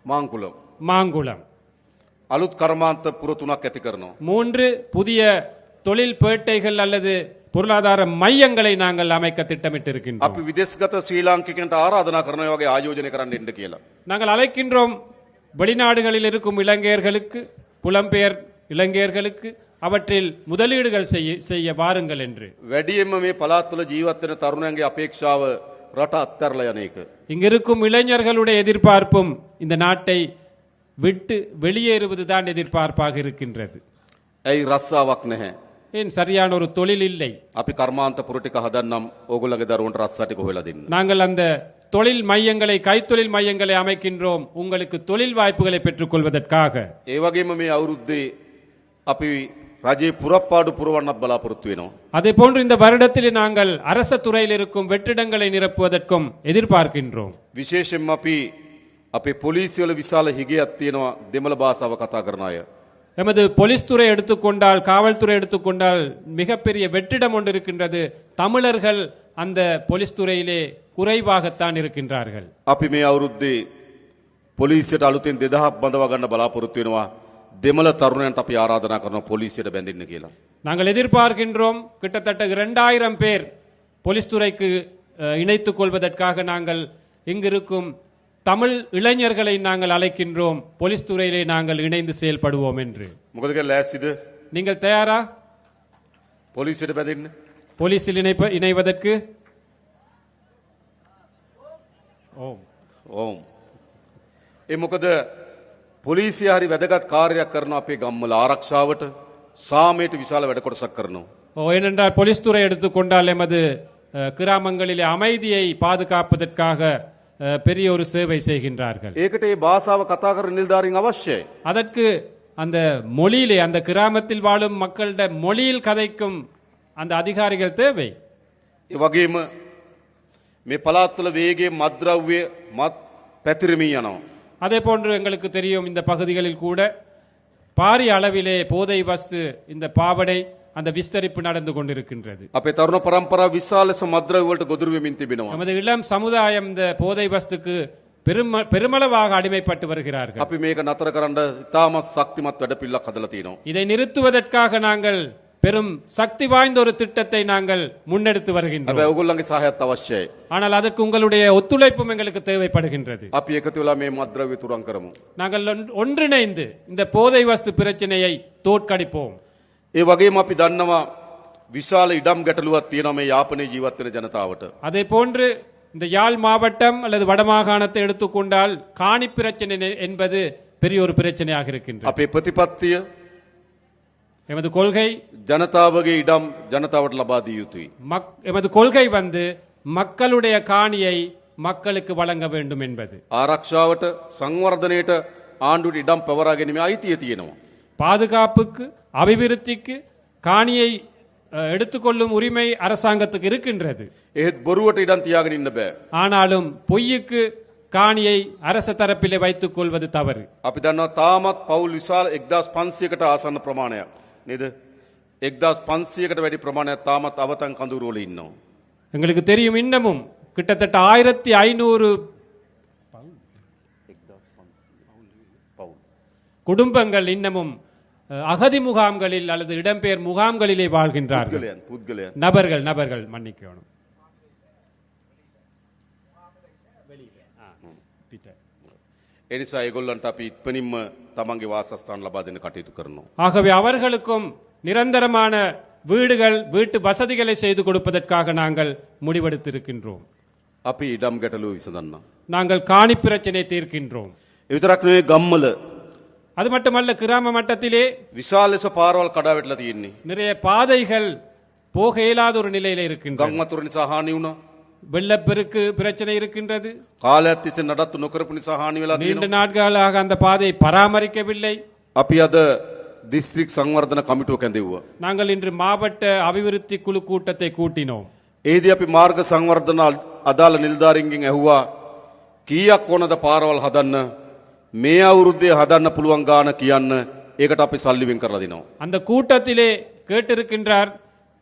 මාංකුලම් மாங்குளம் අලුත් කර්මාන්ත පුර 3ක් ඇති කරනවා. 3 புதிய தொழில் பேட்டைகள் அல்லது பொருளாதார மையங்களை நாங்கள் அமைக்க திட்டமிட்டிருக்கின்றோம். අපි විදේශගත ශ්‍රී ලාංකිකයන්ට ආරාධනා කරනවා වගේ ආයෝජනය කරන්න එන්න කියලා. நாங்கள் அழைக்கின்றோம் வெளிநாடுகளில் இருக்கும் இளைஞர்களுக்கு, புலம்பெயர் இளைஞர்களுக்கு அவற்றில் முதலீடுகள் செய்ய வாருங்கள் என்று. වැඩියෙන්ම මේ පළාත් වල ජීවත් වෙන තරුණයන්ගේ අපේක්ෂාව රට අත්හැරලා යන එක. இங்கிருக்கும் இளைஞர்களுடைய எதிர்பார்ப்பும் இந்த நாட்டை விட்டு வெளியேறுவதுதான் எதிர்பார்ப்பாக இருக்கின்றது. ඇයි රස්සාවක් නැහැ? ஏன் சரியான ஒரு தொழில் இல்லை. අපි කර්මාන්ත පුර ටික හදන්නම් ඕගොල්ලන්ගේ දරුවන්ට රස්සා ටික හොයලා දෙන්න. நாங்கள் அந்த தொழில் மையங்களை, கைத்தொழில் மையங்களை அமைக்கின்றோம் உங்களுக்கு தொழில் வாய்ப்புகளை பெற்றுக் கொள்வதற்காக. ඒ වගේම මේ අවුරුද්දේ අපි රජයේ පුරප්පාඩු පුරවන්නත් බලාපොරොත්තු වෙනවා. அதே போன்று இந்த வருடத்தில் நாங்கள் அரச துறையில் இருக்கும் வெற்றிடங்களை நிரப்புவதற்கும் எதிர்பார்க்கின்றோம். විශේෂයෙන්ම අපි අපේ පොලිසිය වල විශාල හිගයක් තියෙනවා දෙමළ භාෂාව කතා කරන අය. எமது போலீஸ் துறை எடுத்துக்கொண்டால், காவல்துறை எடுத்துக்கொண்டால் மிகப்பெரிய வெற்றிடம் ஒன்று இருக்கின்றது. தமிழர்கள் அந்த போலீஸ் துறையிலே குறைவாகத்தான் இருக்கின்றார்கள். අපි මේ අවුරුද්දේ පොලිසියට අලුතෙන් 2000ක් බඳවා ගන්න බලාපොරොත්තු වෙනවා. දෙමළ තරුණයන්ට අපි ආරාධනා කරනවා පොලිසියට බැඳෙන්න කියලා. நாங்கள் எதிர்பார்க்கின்றோம் கிட்டத்தட்ட 2000 பேர் போலீஸ் துறைக்கு இணைத்துக் கொள்வதற்காக நாங்கள் இங்கிருக்கும் தமிழ் இளைஞர்களை நாங்கள் அழைக்கின்றோம். போலீஸ் துறையிலே நாங்கள் இணைந்து செயல்படுவோம் என்று. මොකද කියලා ලෑස්තිද? நீங்கள் தயாரா පොලිසියට බැඳෙන්න? போலீஸில் இணைவதற்கு? ஓம். ඕම්. ඒ මොකද පොලිසිය හරි වැදගත් කාර්යයක් කරනවා අපේ ගම්වල ආරක්ෂාවට, සාමයට විශාල වැඩ කොටසක් කරනවා. ஏனென்றால் போலீஸ் துறை எடுத்துக்கொண்டால் எமது கிராமங்களிலே அமைதியை பாதுகாப்பதற்காக பெரிய ஒரு சேவை செய்கின்றார்கள். ඒකට මේ භාෂාව කතා කරන නිලධාරීන් අවශ්‍යයි. அதற்கு அந்த மொழியிலே, அந்த கிராமத்தில் வாழும் மக்களிட மொழியில் கதைக்கும் அந்த அதிகாரிகள் தேவை. ඒ වගේම මේ පළාත් වල වේගයේ මත්ද්‍රව්‍ය පැතිරෙමින් යනවා. அதே போன்று எங்களுக்கு தெரியும் இந்த பகுதிகளில் கூட பாரிய அளவிலே போதை வஸ்து, இந்த பாவடை, அந்த விஸ்தரிப்பு நடந்து கொண்டிருக்கின்றது. අපේ තරුණ පරම්පරාව විශාල ලෙස මත්ද්‍රව්‍ය වලට ගොදුරු වෙමින් තිබෙනවා. நமது இளம் சமுதாயம் இந்த போதை வஸ்துக்கு பெருமளவாக அடிமைப்பட்டு வருகிறார்கள். අපි මේක නතර කරන්න ඉතාමත් ශක්තිමත් වැඩපිළිවෙලක් හදලා තියෙනවා. இதை நிறுத்துவதற்காக நாங்கள் பெரும் சக்தி வாய்ந்த ஒரு திட்டத்தை நாங்கள் முன்னெடுத்து வருகின்றோம். හැබැයි ඔයගොල්ලන්ගේ සහයත් අවශ්‍යයි. ஆனால் அதற்கு உங்களுடைய ஒத்துழைப்பும் எங்களுக்கு தேவைப்படுகின்றது. අපි එකතු වෙලා මේ මත්ද්‍රව්‍ය තුරන් කරමු. நாங்கள் ஒன்றிணைந்து இந்த போதை வஸ்து பிரச்சனையை தோற்கடிப்போம். ඒ වගේම අපි දන්නවා විශාල ඉඩම් ගැටලුවක් තියෙනවා මේ යාපනයේ ජීවත් වෙන ජනතාවට. அதே போன்று இந்த யாழ் மாவட்டம் அல்லது வடமாகாணத்தை எடுத்துக்கொண்டால் காணி பிரச்சனை என்பது பெரிய ஒரு பிரச்சனையாக இருக்கின்றது. අපේ ප්‍රතිපත්තිය எமது கொள்கை ජනතාවගේ ඉඩම් ජනතාවට ලබා දිය යුතුයි. எமது கொள்கை மக்களுடைய காணியை மக்களுக்கு வழங்க வேண்டும் என்பது. ආරක්ෂාවට සංවර්ධනයට ආණ්ඩුවට ඉඩම් පවරා ගැනීමේ අයිතිය තියෙනවා. பாதுகாப்புக்கு அபிவிருத்திக்கு காணியை எடுத்துக்கொள்ளும் உரிமை அரசாங்கத்துக்கு இருக்கின்றது. ඒත් බොරුවට ඉඩම් තියාගෙන ඉන්න බෑ. ஆனாலும் பொய்யுக்கு காணியை அரச தரப்பிலே வைத்துக் கொள்வது தவறு. අපි දන්නවා තාමත් පවුල් විශාල 1500කට ආසන්න ප්‍රමාණයක් නේද? 1500කට වැඩි ප්‍රමාණයක් තාමත් අවතන් කඳුරු වල ඉන්නවා. எங்களுக்கு தெரியும் இன்னமும் கிட்டத்தட்ட 1500 පවුල්. குடும்பங்கள் இன்னமும் அகதி முகாம்களில் அல்லது இடம்பெயர் முகாம்களிலே வாழ்கின்றார்கள். පුද්ගලයන් நபர்கள் மன்னிக்கணும். ඒ නිසා ඒගොල්ලන්ට අපි ඉක්මනින්ම තමන්ගේ වාසස්ථාන ලබා දෙන්න කටයුතු කරනවා. ஆகவே அவர்களுக்கும் நிரந்தரமான வீடுகள் வீட்டு வசதிகளை செய்து கொடுப்பதற்காக நாங்கள் முடிவெடுத்திருக்கின்றோம். අපි ඉඩම් ගැටලුව විසඳන්න. நாங்கள் காணி பிரச்சனை தீர்க்கின்றோம். ඒ විතරක් නෙවෙයි ගම්වල அது மட்டுமல்ல, கிராம மட்டத்திலே විශාල ලෙස පාරවල් කඩා වැටලා තියෙන්නේ. நிறைய பாதைகள் போக இயலாத ஒரு நிலையில இருக்கின்றன. ගම් වතුර නිසා හානි වුණා. வெள்ளப்பெருக்கு பிரச்சனை இருக்கின்றது. කාලයක් තිස්සේ නඩත්තු නොකරපු නිසා හානි වෙලා நீண்ட තියෙනවා. நாட்களாக அந்த பாதையை பராமரிக்கவில்லை. අපි අද දිස්ත්‍රික් සංවර්ධන කමිටුව කැඳෙව්වා. நாங்கள் இன்று மாவட்ட அபிவிருத்தி குழு கூட்டத்தை கூட்டினோம். ඒදී අපි මාර්ග සංවර්ධන අදාළ නිලධාරීන්ගෙන් ඇහුවා කීයක් ඕනද පාරවල් හදන්න, මේ අවුරුද්දේ හදන්න පුළුවන් ගාන කියන්න. ඒකට අපි සල්ලි වෙන් කරලා දෙනවා. அந்த கூட்டத்திலே கேட்டிருக்கின்றார்,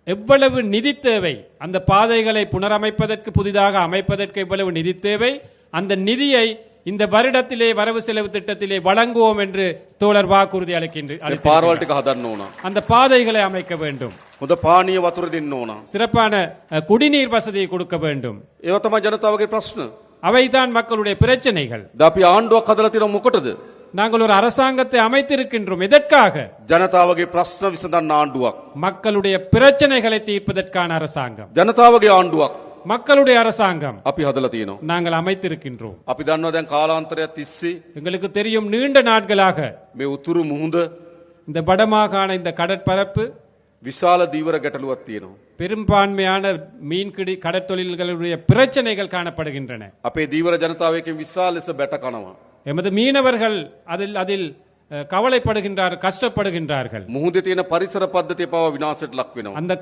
எவ்வளவு நிதி தேவை அந்த பாதைகளை புனரமைப்பதற்கு, புதிதாக அமைப்பதற்கு எவ்வளவு நிதி தேவை, அந்த நிதியை இந்த வருடத்திலே வரவு செலவு திட்டத்திலே வழங்குவோம் என்று தோழர் வாக்குறுதி මේ පාරවල් ටික හදන්න ඕන. அந்த பாதைகளை அமைக்க வேண்டும். හොඳ පානීය වතුර දෙන්න ඕන. சிறப்பான குடிநீர் வசதியை கொடுக்க வேண்டும். ඒව තමයි ජනතාවගේ ප්‍රශ්න. அவைதான் மக்களுடைய பிரச்சனைகள். ද අපි ආණ්ඩුවක් හදලා තියෙනවා මොකටද? நாங்கள் ஒரு அரசாங்கத்தை அமைத்திருக்கின்றோம். எதற்காக? ජනතාවගේ ප්‍රශ්න විසඳන්න ආණ්ඩුවක්. மக்களுடைய பிரச்சனைகளை தீர்ப்பதற்கான அரசாங்கம். ජනතාවගේ ආණ්ඩුවක් மக்களுடைய அரசாங்கம் අපි හදලා තියෙනවා. நாங்கள் அமைத்திருக்கின்றோம். අපි දන්නවා දැන් කාලාන්තරයක් තිස්සේ எங்களுக்கு தெரியும், நீண்ட நாட்களாக මේ උතුරු මුහුද இந்த வடமாகாண இந்த கடற்பரப்பு විශාල දීවර ගැටලුවක් තියෙනවා. பெரும்பான்மையான மீன்பிடி கடற்தொழில்களுடைய பிரச்சனைகள் காணப்படுகின்றன. අපේ දීවර ජනතාව එකෙන් විශාල ලෙස බැට කනවා. எமது மீனவர்கள் அதில் கவலைப்படுகின்றார்கள், கஷ்டப்படுகின்றார்கள். මුහුදේ තියෙන පරිසර පද්ධතිය පවා විනාශයට ලක් වෙනවා. அந்த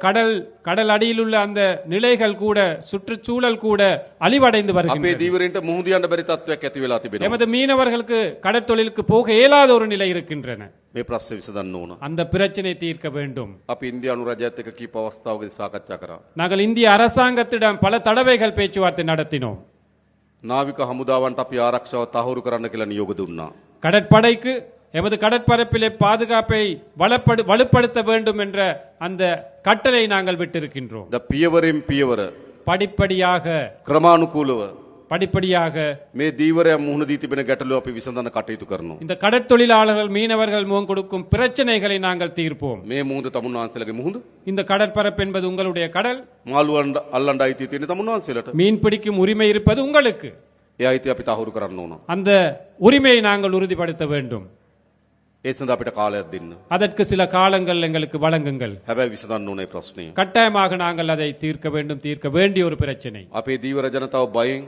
கடல் அடியில் உள்ள அந்த நிலைகள் கூட, சுற்றுச்சூழல் கூட அழிவடைந்து අපේ வருகின்றன. දීවරෙන්ට මුහුද යන්න බැරි තත්ත්වයක් ඇති වෙලා තිබෙනවා. எமது மீனவர்களுக்கு கடற்தொழிலுக்கு போக இயலாத ஒரு நிலை இருக்கின்றன. මේ ප්‍රශ්නේ විසඳන්න ඕන. அந்த பிரச்சனை தீர்க்க வேண்டும். අපි ඉන්දියානු රජයත් එක්ක කීප අවස්ථාවකදී සාකච්ඡා කරා. நாங்கள் இந்திய அரசாங்கத்திடம் பல தடவைகள் பேச்சுவார்த்தை நடத்தினோம். නාවික හමුදාවන්ට අපි ආරක්ෂාව තහවුරු කරන්න කියලා නියෝග දුන්නා. கடற்படைக்கு எமது கடற்பரப்பிலே பாதுகாப்பை வலுப்படுத்த வேண்டும் என்ற அந்த கட்டளை நாங்கள் விட்டிருக்கின்றோம். ද පියවරෙන් පියවර படிப்படியாக ක්‍රමානුකූලව මේ දීවරය මුහුණ දී තිබෙන ගැටලුව අපි විසඳන්න කටයුතු කරනවා. இந்த கடற்தொழிலாளர்கள், மீனவர்கள் முகம் கொடுக்கும் பிரச்சனைகளை நாங்கள் தீர்ப்போம். මේ මුහුද තමුන් වහන්සේලාගේ මුහුද. இந்த கடற்பரப்பு என்பது உங்களுடைய கடல். මාළුවන් අල්ලන්න අයිතිය තියෙන තමුන් වහන්සේලාට. மீன் பிடிக்கும் உரிமை இருப்பது உங்களுக்கு. ඒ අයිතිය අපි තහවුරු කරන්න ඕන. அந்த உரிமையை நாங்கள் உறுதிப்படுத்த வேண்டும். ඒ සඳහා අපිට කාලයක් දෙන්න. அதற்கு சில காலங்கள் எங்களுக்கு வழங்குங்கள். හැබැයි විසඳන්න ඕනේ ප්‍රශ්නය. கட்டாயமாக நாங்கள் அதை தீர்க்க வேண்டும், தீர்க்க வேண்டிய ஒரு பிரச்சனை. අපේ දීවර ජනතාව බයෙන්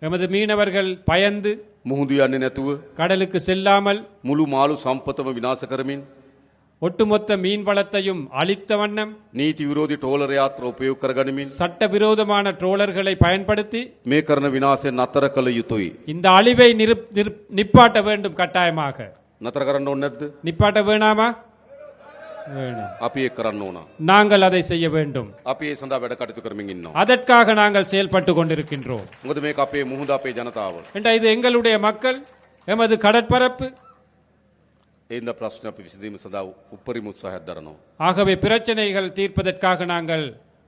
எமது மீனவர்கள் பயந்து මුහුදු යන්නේ නැතුව கடலுக்கு செல்லாமல் මුළු මාළු සම්පතම විනාශ කරමින් ஒட்டுமொத்த மீன் வளத்தையும் அழித்த வண்ணம் නීති විරෝධී ටෝලර් යාත්‍ර උපයෝග කරගනිමින් சட்டவிரோதமான ட்ரோலர்களை பயன்படுத்தி මේ කරන විනාශය නතර කළ යුතුයි. இந்த அழிவை நிப்பாட்ட வேண்டும். கட்டாயமாக නතර කරන්න ඕනේ නැද්ද? நிப்பாட்ட வேணாமா? வேணும். අපි ඒක කරන්න ඕන. நாங்கள் அதை செய்ய வேண்டும். අපි ඒ සඳහා වැඩ කටයුතු කරමින් ඉන්නවා. அதற்காக நாங்கள் செயல்பட்டு கொண்டிருக்கின்றோம். මොකද මේක අපේ මුහුද අපේ ජනතාව. இது எங்களுடைய மக்கள், எமது கடற்பரப்பு. ඒන්ද ප්‍රශ්න අපි විසඳීම සඳහා උපරිම උත්සාහයක් දරනවා. ஆகவே பிரச்சனைகள் தீர்ப்பதற்காக நாங்கள்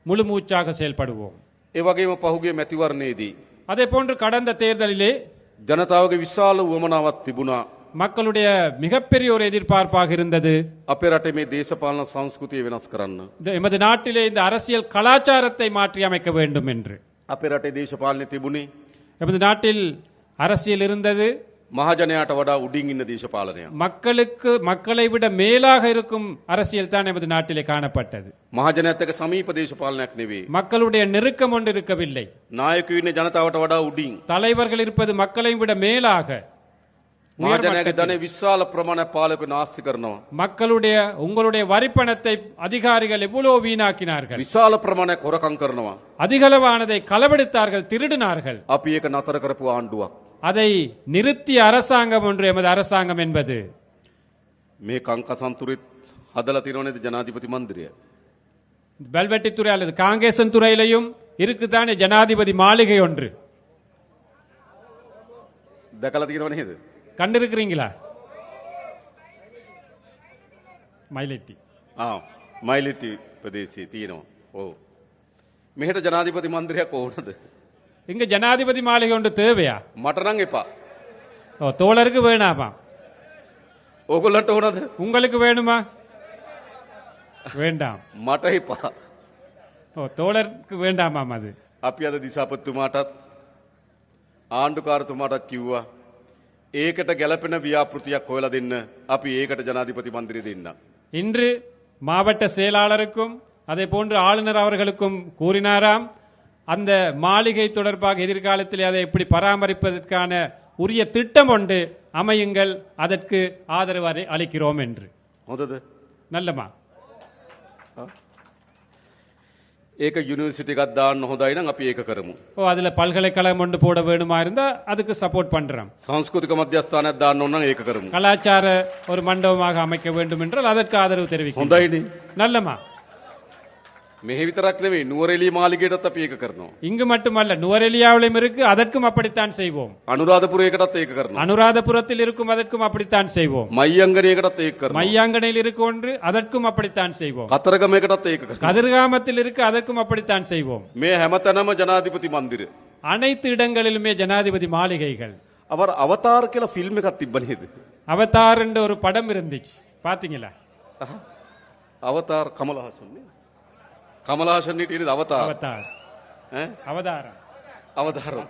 முழு மூச்சாக செயல்படுவோம். ඒ වගේම පහුගිය මැතිවරණයේදී அதே போன்று கடந்த தேர்தலிலே ජනතාවගේ විශාල උවමනාවක් තිබුණා மக்களுடைய மிகப்பெரிய ஒரு எதிர்பார்ப்பாக இருந்தது අපේ රටේ මේ දේශපාලන සංස්කෘතිය වෙනස් කරන්න. எமது நாட்டிலே இந்த அரசியல் கலாச்சாரத்தை மாற்றி அமைக்க வேண்டும் என்று. අපේ රටේ දේශපාලනය තිබුණේ எமது நாட்டில் அரசியல் இருந்தது මහජනයාට වඩා උඩින් ඉන්න දේශපාලනයක්. மக்களை விட மேலாக இருக்கும் அரசியல் தான் எமது நாட்டிலே காணப்பட்டது. මහජනයාත් එක්ක සමීප දේශපාලනයක් නෙවෙයි. மக்களுடைய நெருக்கம் ஒன்று இருக்கவில்லை. නායකයෝ ඉන්නේ ජනතාවට වඩා උඩින්. தலைவர்கள் இருப்பது மக்களை விட மேலாக. මහජනයාගේ ධනෙ විශාල ප්‍රමාණයක් පාලකයෝ නාස්ති කරනවා. உங்களுடைய வரிப்பணத்தை அதிகாரிகள் எவ்வளவு வீணாக்கினார்கள். විශාල ප්‍රමාණයක් හොරකම් කරනවා. அதிகளவானதை களவெடுத்தார்கள், திருடினார்கள். අපි ඒක නතර කරපු ආණ්ඩුවක්. அதை நிறுத்திய அரசாங்கம் ஒன்று எமது அரசாங்கம் என்பது. මේ කංකසන්තුරෙත් හදලා තියෙනව නේද ජනාධිපති මන්දිරය? வெல்வெட்டித்துறை அல்லது காங்கேசன் துறையிலையும் இருக்குதானே ஜனாதிபதி மாளிகை ஒன்று. දැකලා තියෙනව නේද? கண்டிருக்கிறீங்களா? மயிலெட்டி මයිලිටි ප්‍රදේශයේ තියෙනවා. ඔව්. මෙහෙට ජනාධිපති මන්දිරයක් ඕනද? இங்க ஜனாதிபதி மாளிகை ஒன்று தேவையா? මට නම් එපා. தோழருக்கு வேணாமா? ඕගොල්ලන්ට ඕනද? உங்களுக்கு வேணுமா? வேண்டாம். මට එපා. தோழருக்கு வேண்டாமாம் அது. අපි අද දිසාපතිතුමාටත් ආණ්ඩුකාරතුමාටත් කිව්වා ඒකට ගැලපෙන ව්‍යාපෘතියක් හොයලා දෙන්න. අපි ඒකට ජනාධිපති මන්දිරය දෙන්න. இன்று மாவட்ட செயலாளருக்கும் அதே போன்று ஆளுநர் அவர்களுக்கும் கூறினாராம் அந்த மாளிகை தொடர்பாக எதிர்காலத்தில் அதை எப்படி பராமரிப்பதற்கான உரிய திட்டம் ஒன்று அமையுங்கள், அதற்கு ஆதரவு அளிக்கிறோம் என்று. හොඳද? நல்லமா? ඒක යුනිවර්සිටි එකක් දාන්න හොඳයි නම් අපි ඒක කරමු. அதுல பல்கலைக்கழகம் ஒன்று போட வேணுமா இருந்தா அதுக்கு சப்போர்ட் பண்றோம். සංස්කෘතික මධ්‍යස්ථානයක් දාන්න ඕන නම් ඒක කරමු. கலாச்சார ஒரு மண்டபமாக அமைக்க வேண்டும் என்றால் அதற்கு ஆதரவு தெரிவிக்கிறோம். හොඳයිනේ. நல்லமா? මෙහෙ විතරක් නෙවෙයි නුවරඑළිය මාලිගයටත් අපි ඒක කරනවා. இங்கு மட்டுமல்ல, நுவரெலியாவிலும் இருக்கு, அதற்கும் அப்படித்தான் செய்வோம். අනුරාධපුරයකටත් ඒක කරනවා. அனுராதபுரத்தில் இருக்கும், அதற்கும் அப்படித்தான் செய்வோம். මයියංගනයකටත් ඒක කරනවා. மையாங்கனையில் இருக்கு ஒன்று, அதற்கும் அப்படித்தான் செய்வோம். කතරගමයකටත් ඒක කරනවා. கதிர்காமத்தில் இருக்கு, அதற்கும் அப்படித்தான் செய்வோம். මේ හැමතැනම ජනාධිපති මන්දිර. அனைத்து இடங்களிலுமே ஜனாதிபதி மாளிகைகள். அவர் අවතාර කියලා ෆිල්ම් එකක් තිබ්බ නේද? அவதார் என்ற ஒரு படம் இருந்துச்சு, பாத்தீங்களா? අවතාර කමලහාසන් නේ. කමලහාසන් හිටියේ නේද අවතාර? அவதார் ඈ? அவதாரம் අවතාරම්.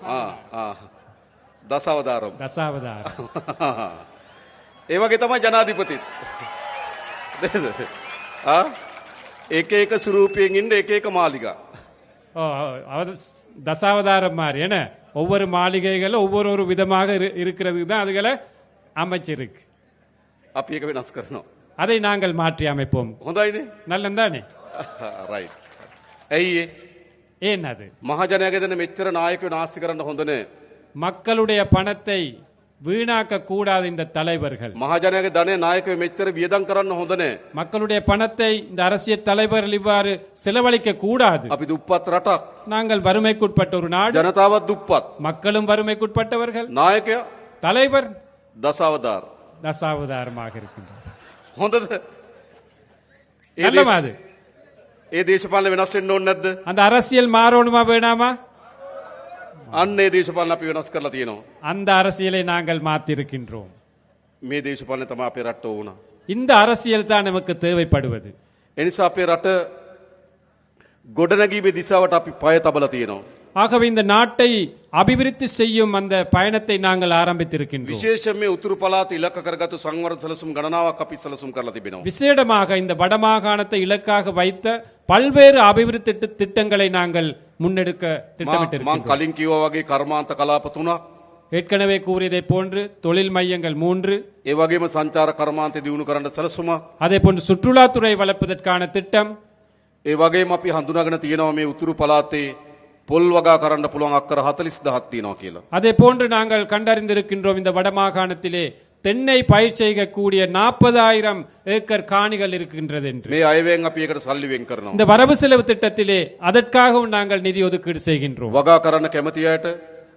දස අවතාරම්. தசாவதாரம். ඒ වගේ තමයි ජනාධිපතිත්. නේද? එක එක ස්වරූපයෙන් ඉන්න එක එක මාලිගා. தசாவதாரம் மாதிரி என்ன, ஒவ்வொரு மாளிகைகள் ஒவ்வொரு ஒரு விதமாக இருக்கிறது தான் அதுகளை அமைச்சிருக்கு. අපි ඒක වෙනස් කරනවා. அதை நாங்கள் மாற்றி அமைப்போம். හොඳයිනේ. நல்லந்தானே? රයිට්. ඇයි ඒ? ஏன் அது? මහජනයාගේ දෙන මෙච්චර නායකයෝ නාස්ති කරන්න හොඳ නෑ. மக்களுடைய பணத்தை வீணாக்க கூடாது இந்த தலைவர்கள். මහජනයාගේ ධනය නායකයෝ මෙච්චර වියදම් කරන්න හොඳ නෑ. மக்களுடைய பணத்தை இந்த அரசியல் தலைவர்கள் இவ்வாறு செலவழிக்க கூடாது. අපි දුප්පත් රටක්. நாங்கள் வறுமைக்குட்பட்ட ஒரு நாடு, ජනතාවත් දුප්පත්. மக்களும் வறுமைக்குட்பட்டவர்கள். නායකයා தலைவர் දසවදාර. தசாவதாரமாக இருக்கின்றார். හොඳද? நல்லமா அது? ඒ දේශපාලන වෙනස් වෙන්න ඕනේ නැද්ද? அந்த அரசியல் மாறணுமா வேணாமா? අන්න ඒ දේශපාලන අපි වෙනස් කරලා තියෙනවා. அந்த அரசியலை நாங்கள் மாற்றி இருக்கின்றோம். මේ දේශපාලන තමයි අපේ රට ඕන. இந்த அரசியல் தான் நமக்கு தேவைப்படுவது. ඒ නිසා අපේ රට ගොඩනැගීමේ දිශාවට අපි පය තබලා තියෙනවා. ஆகவே இந்த நாட்டை அபிவிருத்தி செய்யும் அந்த பயணத்தை நாங்கள் ஆரம்பித்திருக்கின்றோம். විශේෂයෙන් මේ උතුරු පළාත ඉලක්ක කරගත්තු සංවර්ධන සැලසුම් ගණනාවක් අපි සැලසුම් කරලා තිබෙනවා. விசேடமாக இந்த வடமாகாணத்தை இலக்காக வைத்த பல்வேறு அபிவிருத்தி திட்டங்களை நாங்கள் முன்னெடுக்க මම திட்டமிட்டிருக்கிறோம். කලින් කිව්වා වගේ කර්මාන්ත කලාප 3ක් ஏற்கனவே கூறியதை போன்று தொழில் மையங்கள் 3, ඒ වගේම සංචාර කර්මාන්තය දියුණු කරන්න සැලසුමක්. அதே போன்று சுற்றுலாத்துறை வளர்ப்பதற்கான திட்டம், ඒ වගේම අපි හඳුනාගෙන තියෙනවා මේ උතුරු පළාතේ පොල් වගා කරන්න පුළුවන් අක්කර 40000ක් තියෙනවා කියලා. அதே போன்று நாங்கள் கண்டறிந்திருக்கின்றோம் இந்த வடமாகாணத்திலே தென்னை பயிர் செய்யக்கூடிய 40,000 ஏக்கர் காணிகள் இருக்கின்றது என்று. මේ අයවෙන් අපි ඒකට සල්ලි වෙන් කරනවා. இந்த வரவு செலவு திட்டத்திலே அதற்காகவும் நாங்கள் நிதி ஒதுக்கீடு செய்கின்றோம். වගා කරන්න කැමති අයට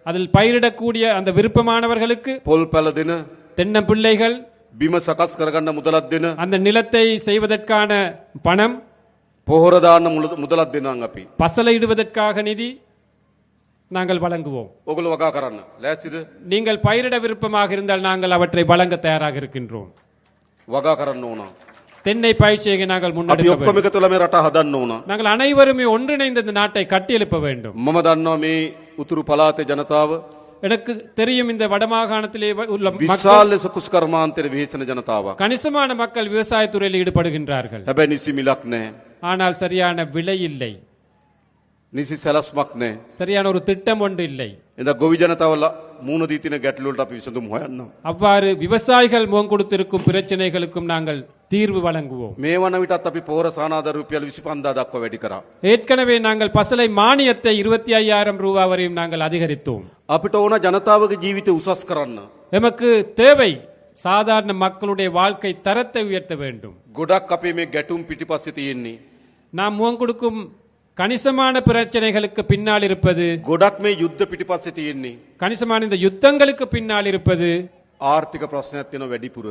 அதில் பயிரிடக்கூடிய அந்த விருப்பமானவர்களுக்கு පොල් පැල දෙන தென்னம்பிள்ளைகள், බිම සකස් කරගන්න මුදලක් දෙන அந்த நிலத்தை செய்வதற்கான பணம், පොහොර දාන්න මුදලක් දෙනන් අපි. பசலையிடுவதற்காக நிதி நாங்கள் வழங்குவோம். ඔගොල්ලෝ වගා කරන්න. ලෑස්තිද? நீங்கள் பயிரிட விருப்பமாக இருந்தால் நாங்கள் அவற்றை வழங்க தயாராக இருக்கின்றோம். වගා කරන්න ඕන. தென்னை பயிற்சியை நாங்கள் අපි முன்னெடுக்க ඔක්කොම வேண்டும். එකතු වෙලා මේ රට හදන්න ඕන. நாங்கள் அனைவருமே ஒன்றிணைந்த இந்த நாட்டை கட்டியெழுப்ப வேண்டும். මම දන්නවා මේ උතුරු පළාතේ ජනතාව எனக்கு தெரியும் இந்த வடமாகாணத்திலே உள்ள மக்கள், විශාල ලෙස කුස්කර්මාන්තයට විහිසෙන ජනතාවක්. கணிசமான மக்கள் விவசாயத்துறையில் ஈடுபடுகின்றார்கள். හැබැයි නිසි මිලක් නැහැ. ஆனால் சரியான விலை இல்லை, නිසි සැලැස්මක් නැහැ. சரியான ஒரு திட்டம் ஒன்று இல்லை. එඳ ගොවි ජනතාව මූණ දී තින ගැටලු වලට අපි විසඳුම් හොයන්න. அவ்வாறு விவசாயிகள் முகம் கொடுத்திருக்கும் பிரச்சனைகளுக்கும் நாங்கள் தீர்வு வழங்குவோம். මේ වන විටත් අපි පොහොර සානාධාර රුපියල් 25,000 දක්වා වැඩි කරා. ஏற்கனவே நாங்கள் பசலை மானியத்தை 25,000 ரூபாய் வரையும் நாங்கள் அதிகரித்தோம். අපිට ඕන ජනතාවගේ ජීවිතය උසස් කරන්න. எமக்கு தேவை சாதாரண மக்களுடைய வாழ்க்கை தரத்தை உயர்த்த வேண்டும். ගොඩක් අපේ මේ ගැටුම් පිටිපස්සේ තියෙන්නේ. நாம் முகம் கொடுக்கும் கணிசமான பிரச்சனைகளுக்கு பின்னால் இருப்பது, ගොඩක් මේ යුද්ධ පිටිපස්සේ තියෙන්නේ. கணிசமான இந்த யுத்தங்களுக்கு பின்னால் இருப்பது ආර්ථික ප්‍රශ්නයක් තියෙන වැඩිපුර.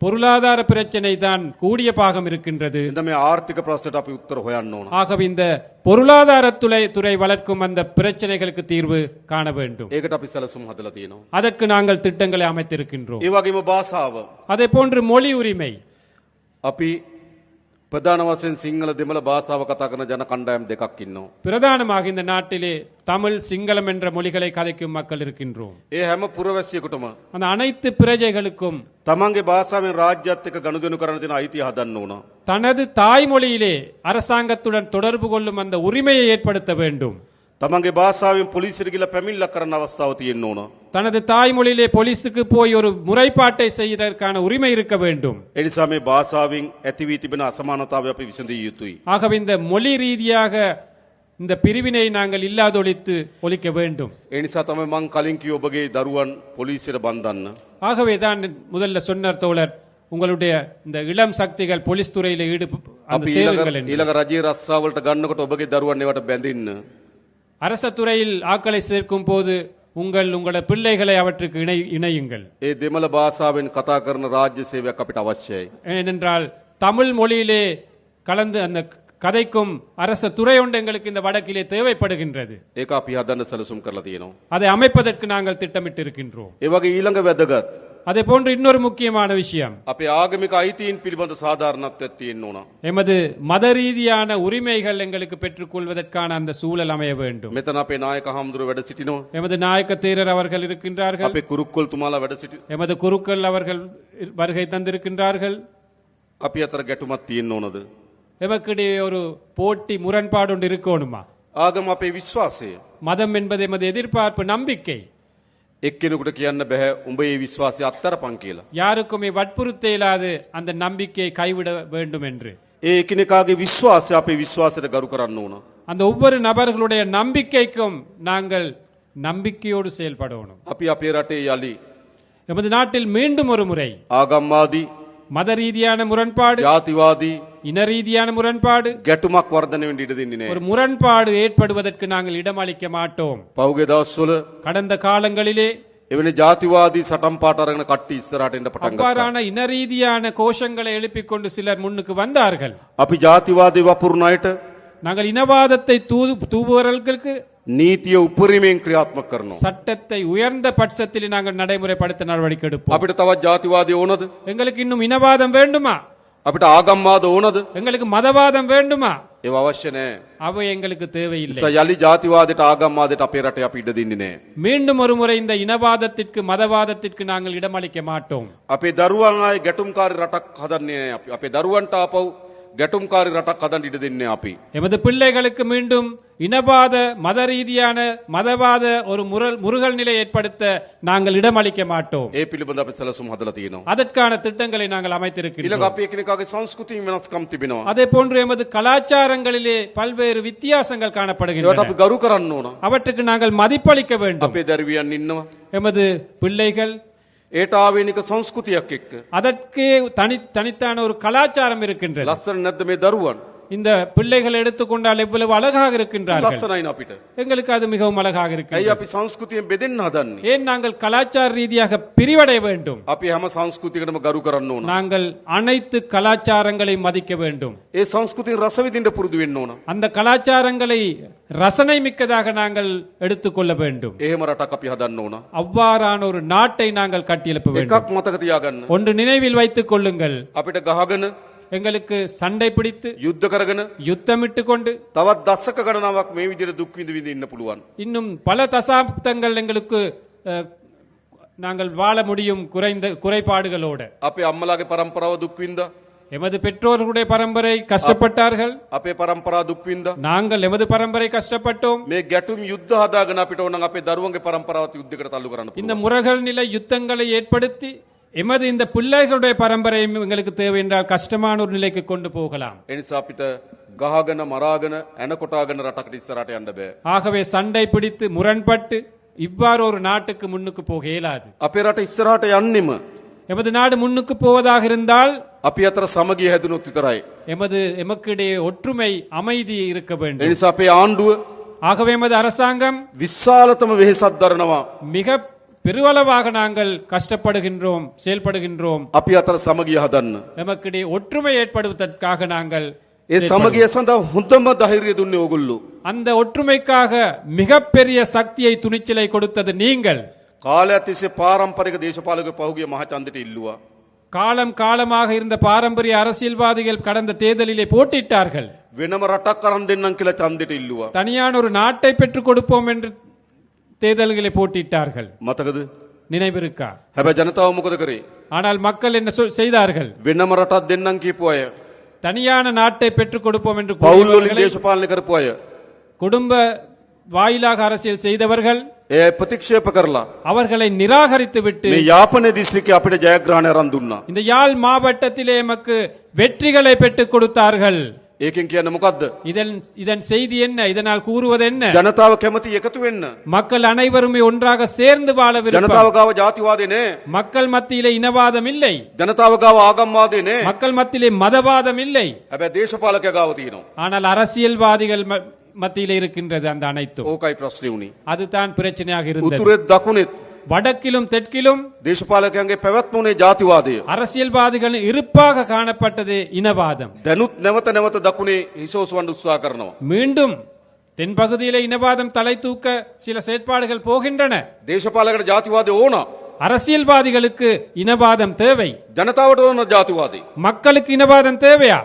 பொருளாதார பிரச்சனை தான் கூடிய பாகம் இருக்கின்றது. එඳ මේ ආර්ථික ප්‍රශ්නට අපි උත්තර හොයන්න ඕන. ஆகவே இந்த பொருளாதார துறை வளர்க்கும் அந்த பிரச்சனைகளுக்கு தீர்வு காண வேண்டும். ඒකට අපි සැලසුම් හදලා තියෙනවා. அதற்கு நாங்கள் திட்டங்களை அமைத்திருக்கின்றோம். ඒ වගේම භාෂාව. அதே போன்று மொழி உரிமை. අපි ප්‍රධාන වශයෙන් සිංහල දෙමළ භාෂාව කතා කරන ජන කණ්ඩායම් දෙකක් ඉන්නවා. பிரதானமாக இந்த நாட்டிலே தமிழ், சிங்களம் என்ற மொழிகளை கதைக்கும் மக்கள் இருக்கின்றோம். ඒ හැම පුරවැසියෙකුටම அந்த அனைத்து பிரஜைகளுக்கும் තමන්ගේ භාෂාවෙන් රාජ්‍යත් එක්ක ගනුදෙනු කරන තියෙන අයිතිය හදන්න ඕන. தனது தாய்மொழியிலே அரசாங்கத்துடன் தொடர்பு கொள்ளும் அந்த உரிமையை ஏற்படுத்த வேண்டும். තමන්ගේ භාෂාවෙන් පොලිසියට ගිහලා පැමිණිල්ලක් කරන්න අවස්ථාව තියෙන්න ඕන. தனது தாய்மொழியிலே போலீஸுக்கு போய் ஒரு முறைப்பாட்டை செய்வதற்கான உரிமை இருக்க வேண்டும். ඒ නිසා මේ භාෂාවෙන් ඇති වී තිබෙන අසමානතාවය අපි විසඳිය යුතුයි. ஆகவே இந்த மொழி ரீதியாக இந்த பிரிவினை நாங்கள் இல்லாதொழித்து ஒழிக்க வேண்டும். ඒ නිසා තමයි මං කලින් කිව්ව ඔබගේ දරුවන් පොලිසියට බන්ධන්න. ஆகவே தான் முதல்ல சொன்னார் தோழர், உங்களுடைய இந்த இளம் சக்திகள் போலீஸ் துறையில அந்த අපි சேருங்கள் என்று. ඊළඟ රජයේ රස්සාවලට ගන්නකොට ඔබගේ දරුවන් ඒවට බැඳින්න. அரச துறையில் ஆட்களை சேர்க்கும் போது உங்களோட பிள்ளைகளை அவற்றுக்கு இணையுங்கள். ඒ දෙමළ භාෂාවෙන් කතා කරන රාජ්‍ය සේවයක් අපිට අවශ්‍යයි. ஏனென்றால் தமிழ் மொழியிலே கலந்து அந்த கதைக்கும் அரச துறை ஒன்று எங்களுக்கு இந்த வடக்கிலே தேவைப்படுகின்றது. ඒක අපි හදන්න සැලසුම් කරලා තියෙනවා. அதை அமைப்பதற்கு நாங்கள் திட்டமிட்டு இருக்கின்றோம். ඒ වගේ ඊළඟ වැදගත් அதே போன்று இன்னொரு முக்கியமான விஷயம், අපේ ආගමික අයිතීන් පිළිබඳ සාධාරණත්වයක් තියෙන්න ඕන. எமது மத ரீதியான உரிமைகள் எங்களுக்கு பெற்றுக்கொள்வதற்கான அந்த சூழல் அமைய வேண்டும். මෙතන අපේ නායක හාමුදුරුවෝ වැඩ සිටිනවා. எமது நாயக்க தேரர் அவர்கள் இருக்கின்றார்கள். අපේ කුරුක්කොල් තුමාලා වැඩ සිටි. எமது குருக்கள் அவர்கள் வருகை தந்திருக்கின்றார்கள். අපි අතර ගැටුමක් තියෙන්න ඕනද? எமக்கிடையே ஒரு போட்டி, முரண்பாடு ஒன்று இருக்கணுமா? ආගම අපේ විශ්වාසය. மதம் என்பது எமது எதிர்பார்ப்பு, நம்பிக்கை. එක්කෙනෙකුට කියන්න බෑ උඹ ඒ විශ්වාසය අත්තරපන් කියලා. யாருக்குமே வற்புறுத்த இயலாது அந்த நம்பிக்கையை கைவிட வேண்டும் என்று. ඒ එකිනෙකාගේ විශ්වාසය අපේ විශ්වාසයට ගරු කරන්න ඕන. அந்த ஒவ்வொரு நபர்களுடைய நம்பிக்கைக்கும் நாங்கள் நம்பிக்கையோடு செயல்படணும். අපි අපේ රටේ යලි எமது நாட்டில் மீண்டும் ஒரு முறை ආගම්වාදී மத ரீதியான முரண்பாடு, ජාතිවාදී இன ரீதியான முரண்பாடு, ගැටුමක් වර්ධනය වෙන්න ඉඩ දෙන්නේ ஒரு නෑ. முரண்பாடு ஏற்படுவதற்கு நாங்கள் இடமளிக்க மாட்டோம். පහුගිය දවස්වල கடந்த காலங்களிலே එවැනි ජාතිවාදී සටන් පාට අරගෙන කට්ටි ඉස්සරහට එන්න පටන් ගත්තා. அவ்வாறான இன ரீதியான கோஷங்களை எழுப்பிக் கொண்டு சிலர் முன்னுக்கு வந்தார்கள். අපි ජාතිවාදී වපුරන අයට நாங்கள் இனவாதத்தை தூவுவர்களுக்கு නීතිය උපරිමයෙන් ක්‍රියාත්මක කරනවා. சட்டத்தை உயர்ந்த பட்சத்தில் நாங்கள் நடைமுறைப்படுத்த நடவடிக்கை எடுப்போம். අපිට තවත් ජාතිවාදී ඕනද? எங்களுக்கு இன்னும் இனவாதம் வேண்டுமா? අපිට ආගම්වාද ඕනද? எங்களுக்கு மதவாதம் வேண்டுமா? ඒව අවශ්‍ය නෑ. அவை எங்களுக்கு தேவையில்லை. නිසා යලි ජාතිවාදයට ආගම්වාදයට අපේ රටේ අපි ඉඩ දෙන්නේ නෑ. மீண்டும் ஒரு முறை இந்த இனவாதத்திற்கு மதவாதத்திற்கு நாங்கள் இடமளிக்க மாட்டோம். අපේ දරුවන් ආයේ ගැටුම්කාරී රටක් හදන්නේ නෑ අපි. අපේ දරුවන්ට ආපහු ගැටුම්කාරී රටක් හදන්න ඉඩ දෙන්නේ නෑ අපි. எமது பிள்ளைகளுக்கு மீண்டும் இனவாத, மத ரீதியான மதவாத ஒரு முருகல் நிலை ஏற்படுத்த நாங்கள் இடமளிக்க மாட்டோம். ඒ පිළිබඳ අපි සැලසුම් හදලා තියෙනවා. அதற்கான திட்டங்களை நாங்கள் ඊළඟ அமைத்திருக்கிறோம். අපි එකිනෙකාගේ සංස්කෘතිය වෙනස්කම් තිබෙනවා. அதே போன்று எமது கலாச்சாரங்களிலே பல்வேறு வித்தியாசங்கள் ඒවට காணப்படுகின்றன. අපි ගරු කරන්න ඕන. அவற்றுக்கு நாங்கள் மதிப்பளிக்க வேண்டும். අපේ දරුවියන් ඉන්නවා. எமது பிள்ளைகள் ඒට ආවේනික සංස්කෘතියක් එක්ක. அதற்கே தனித்தான ஒரு கலாச்சாரம் இருக்கின்றது. ලස්සන නැද්ද මේ දරුවන්? இந்த பிள்ளைகள் எடுத்துக்கொண்டால் எவ்வளவு அழகாக இருக்கின்றார்கள். ලස්සනයි අපිට. எங்களுக்கு அது மிகவும் அழகாக இருக்கு. ඇයි අපි සංස්කෘතියෙන් බෙදෙන්න හදන්නේ? ஏன் நாங்கள் கலாச்சார ரீதியாக பிரிவடைய வேண்டும்? අපි හැම සංස්කෘතියකටම ගරු කරන්න ඕන. நாங்கள் அனைத்து கலாச்சாரங்களை மதிக்க வேண்டும். ඒ සංස්කෘතියෙන් රස විඳින්න පුරුදු වෙන්න ඕන. அந்த கலாச்சாரங்களை ரசனை மிக்கதாக நாங்கள் எடுத்துக்கொள்ள வேண்டும். එහෙම රටක් අපි හදන්න ඕන. அவ்வாறான ஒரு நாட்டை நாங்கள் கட்டியெழுப்ப வேண்டும். එකක් මතක තියාගන්න. ஒன்று நினைவில் வைத்துக் கொள்ளுங்கள். අපිට ගහගෙන எங்களுக்கு சண்டை பிடித்து යුද්ධ කරගෙන யுத்தமிட்டு கொண்டு තවත් දශක ගණනාවක් මේ විදිහට දුක් විඳ විඳ ඉන්න පුළුවන්. இன்னும் பல தசாப்தங்கள் எங்களுக்கு நாங்கள் வாழ முடியும் குறைபாடுகளோடு. අපේ අම්මලාගේ පරම්පරාව දුක් විඳා. எமது பெற்றோர்களுடைய பரம்பரை கஷ்டப்பட்டார்கள். අපේ පරම්පරාව දුක් විඳා. நாங்கள் எமது பரம்பரை கஷ்டப்பட்டோம். මේ ගැටුම් යුද්ධ හදාගෙන අපිට ඕන නම් අපේ දරුවන්ගේ පරම්පරාවත් යුද්ධයකට තල්ලු කරන්න இந்த පුළුවන්. முரகல் நிலை யுத்தங்களை ஏற்படுத்தி எமது இந்த பிள்ளைகளுடைய பரம்பரையும் எங்களுக்கு தேவை என்றால் கஷ்டமான ஒரு நிலைக்கு கொண்டு போகலாம். ඒ නිසා අපිට ගහගෙන මරාගෙන ඇන කොටාගෙන රටකට ඉස්සරහට යන්න බෑ. ஆகவே சண்டை பிடித்து முரண்பட்டு இவ்வாறு ஒரு நாட்டுக்கு முன்னுக்கு போக இயலாது. අපේ රට ඉස්සරහට යන්නෙම எமது நாடு முன்னுக்கு போவதாக இருந்தால் අපි අතර සමගිය හැදුනොත් විතරයි. எமக்கிடையே ஒற்றுமை அமைதி இருக்க ඒ வேண்டும். නිසා අපේ ආණ්ඩුව ஆகவே எமது அரசாங்கம் විශාලතම වෙහෙසක් දරනවා. மிக பெருவளவாக நாங்கள் கஷ்டப்படுகின்றோம், செயல்படுகின்றோம். අපි අතර සමගිය හදන්න. எமக்கிடையே ஒற்றுமை ஏற்படுவதற்காக நாங்கள் ඒ සමගිය සඳහා හොඳම ධෛර්යය දුන්නේ ඕගොල්ලෝ. அந்த ஒற்றுமைக்காக மிகப்பெரிய சக்தியை துணிச்சலை கொடுத்தது நீங்கள். කාලයක් තිස්සේ පාරම්පරික දේශපාලක පහුගිය මහචන්දට ඉල්ලුවා. காலம் காலமாக இருந்த பாரம்பரிய அரசியல்வாதிகள் கடந்த தேர்தலிலே போட்டியிட்டார்கள். වෙනම රටක් අරන් දෙන්නම් කියලා ඡන්දෙට ඉල්ලුවා. தனியான ஒரு நாட்டை பெற்றுக் கொடுப்போம் என்று தேர்தல்களை போட்டியிட்டார்கள். මතකද? நினைவிருக்கா? හැබැයි ජනතාව මොකද කරේ? ஆனால் மக்கள் என்ன செய்தார்கள்? වෙනම රටක් දෙන්නම් කියපු අය, தனியான நாட்டை பெற்றுக் கொடுப்போம் என்று පවුල් වලින් கூறியவர்களை, දේශපාලනය කරපු අය, குடும்ப வாயிலாக அரசியல் செய்தவர்கள் ඒ අය ප්‍රතික්ෂේප කරලා அவர்களை நிராகரித்து விட்டு මේ යාපනයේ දිස්ත්‍රික්කයේ අපිට ජයග්‍රහණය අරන් දුන්නා. இந்த யாழ் மாவட்டத்திலே எமக்கு வெற்றிகளை பெற்றுக் கொடுத்தார்கள். ඒකෙන් කියන්නේ මොකද්ද? இதன் செய்தி என்ன? இதனால் கூறுவது என்ன? ජනතාව කැමති එකතු වෙන්න. மக்கள் அனைவருமே ஒன்றாக சேர்ந்து வாழ விருப்பம். ජනතාව ගාව ජාතිවාදේ නෑ. மக்கள் மத்தியிலே இனவாதம் இல்லை. ජනතාව ගාව ආගම්වාදේ නෑ. மக்கள் மத்தியிலே மதவாதம் இல்லை. හැබැයි දේශපාලකයා ගාව තියෙනවා. ஆனால் அரசியல்வாதிகள் மத்தியிலே இருக்கின்றது அந்த அனைத்தும். ඕකයි ප්‍රශ්නේ උනේ. அதுதான் பிரச்சனையாக இருந்தது. උතුරෙත් දකුණෙත් வடக்கிலும் தெற்கிலும் දේශපාලකයන්ගේ පැවැත්ම උනේ ජාතිවාදය. அரசியல்வாதிகள் இருப்பாக காணப்பட்டது இனவாதம். දැනුත් නැවත නැවත දකුණේ හිසෝසවන්න උත්සාහ කරනවා. மீண்டும் தென்பகுதியிலே இனவாதம் தலை தூக்க சில செயற்பாடுகள் போகின்றன. දේශපාලකට ජාතිවාදය ඕන. அரசியல்வாதிகளுக்கு இனவாதம் தேவை. ජනතාවට ඕන ජාතිවාදය. மக்களுக்கு இனவாதம் தேவையா?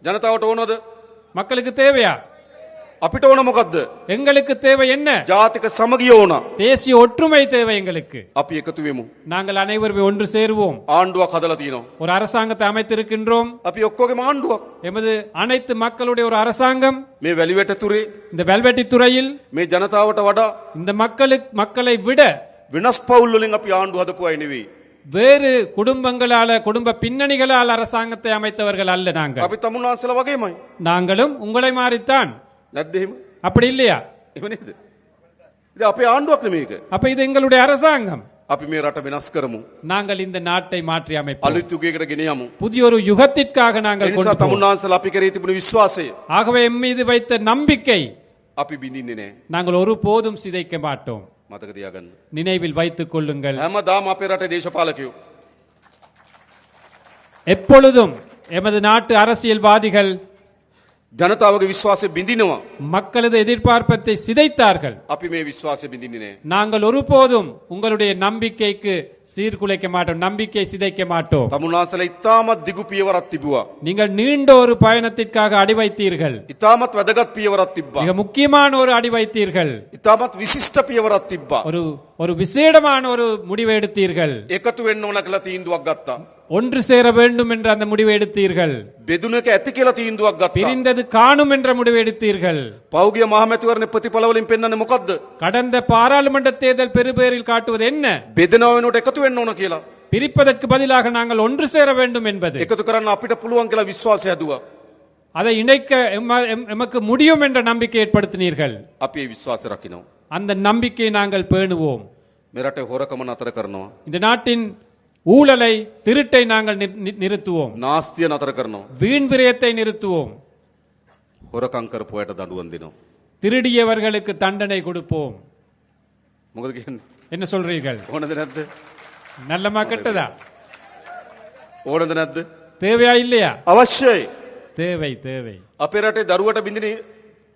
ජනතාවට ඕනද? மக்களுக்கு தேவையா? අපිට ඕන මොකද්ද? எங்களுக்கு தேவை என்ன? ජාතික සමගිය ඕන. தேசிய ஒற்றுமை தேவை எங்களுக்கு. අපි එකතු වෙමු. நாங்கள் அனைவரும் ஒன்று சேருவோம். ආණ්ඩුවක් හදලා තියෙනවා. ஒரு அரசாங்கத்தை அமைத்திருக்கின்றோம். අපි ඔක්කොගේම ආණ්ඩුවක්. எமது அனைத்து மக்களுடைய ஒரு அரசாங்கம். මේ වැලිවැටතුරේ இந்த வெல்வெட்டி துறையில் මේ ජනතාවට වඩා இந்த மக்களை விட වෙනස් පවුල් වලින් අපි ආණ්ඩුව හදපු අය නෙවෙයි. வேறு குடும்பங்களால குடும்ப பின்னணிகளால் அரசாங்கத்தை அமைத்தவர்கள் அல்ல நாங்கள். අපි තමුන්වහන්සේලා වගේමයි. நாங்களும் உங்களை மாறித்தான். නැද්ද එහෙම? அப்படி இல்லையா? එහෙම නේද? ඉතින් අපේ ආණ්ඩුවක් නෙමේක. அப்ப இது எங்களுடைய அரசாங்கம். අපි මේ රට වෙනස් කරමු. நாங்கள் இந்த நாட்டை மாற்றி அமைப்போம். අලුත් යුගයකට ගෙන යමු. புதிய ஒரு யுகத்திற்காக ඒ நாங்கள் නිසා கொண்டு போவோம். තමුන්වහන්සේලා අපි කරේ තිබුණු විශ්වාසය ஆகவே எம் மீது வைத்த நம்பிக்கை අපි බිඳින්නේ නැහැ. நாங்கள் ஒருபோதும் சிதைக்க மாட்டோம். මතක තියාගන්න. நினைவில் வைத்துக் கொள்ளுங்கள். හැමදාම අපේ රටේ දේශපාලකයෝ எப்பொழுதும் எமது நாட்டு அரசியல்வாதிகள் ජනතාවගේ විශ්වාසය බිඳිනවා. மக்களது எதிர்பார்ப்பத்தை சிதைத்தார்கள். අපි මේ විශ්වාසය බිඳින්නේ නැහැ. நாங்கள் ஒருபோதும் உங்களுடைய நம்பிக்கைக்கு சீர்குலைக்க மாட்டோம், நம்பிக்கை சிதைக்க மாட்டோம். තමුන්වහන්සේලා ඉතාමත් දිගු පියවරක් තිබුවා. நீங்கள் நீண்ட ஒரு பயணத்திற்காக அடி வைத்தீர்கள். ඉතාමත් වැදගත් පියවරක් තිබ්බා. மிக முக்கியமான ஒரு அடி வைத்தீர்கள். ඉතාමත් විශිෂ්ට පියවරක් තිබ්බා. ஒரு விசேடமான ஒரு முடிவை எடுத்தீர்கள். එකතු වෙන්න ඕන කියලා තීන්දුවක් ගත්තා. ஒன்று சேர வேண்டும் என்ற அந்த முடிவை எடுத்தீர்கள். බෙදුන එක ඇති කියලා තීන්දුවක් ගත්තා. பிரிந்தது காணும் என்ற முடிவை எடுத்தீர்கள். පෞගිය මහමැතිවරණ ප්‍රතිඵල වලින් පෙන්වන්නේ මොකද්ද? கடந்த பாராளுமன்ற தேர்தல் பெருபேரில் காட்டுவது என்ன? බෙදනව වෙනකොට එකතු වෙන්න ඕන කියලා. பிரிப்பதற்கு பதிலாக நாங்கள் ஒன்று சேர வேண்டும் என்பது. එකතු කරන්න අපිට පුළුවන් කියලා විශ්වාසය හැදුවා. அதை இணைக்க எமக்கு முடியும் என்ற நம்பிக்கை ஏற்படுத்தினீர்கள். අපි ඒ විශ්වාසය රකින්නවා. அந்த நம்பிக்கையை நாங்கள் பேணுவோம். මේ රටේ හොරකම නතර කරනවා. இந்த நாட்டின் ஊழலை திருட்டை நாங்கள் நிறுத்துவோம். නාස්තිය නතර කරනවා. வீண் விரயத்தை நிறுத்துவோம். හොරකම් කරපු අයට දඬුවම් දෙනවා. திருடியவர்களுக்கு தண்டனை கொடுப்போம். මොකද කියන්නේ? என்ன சொல்றீர்கள்? ඕනද නැද්ද? நல்லமா கெட்டதா? ඕනද නැද්ද? தேவையா இல்லையா? අවශ්‍යයි. தேவை தேவை. අපේ රටේ දරුවට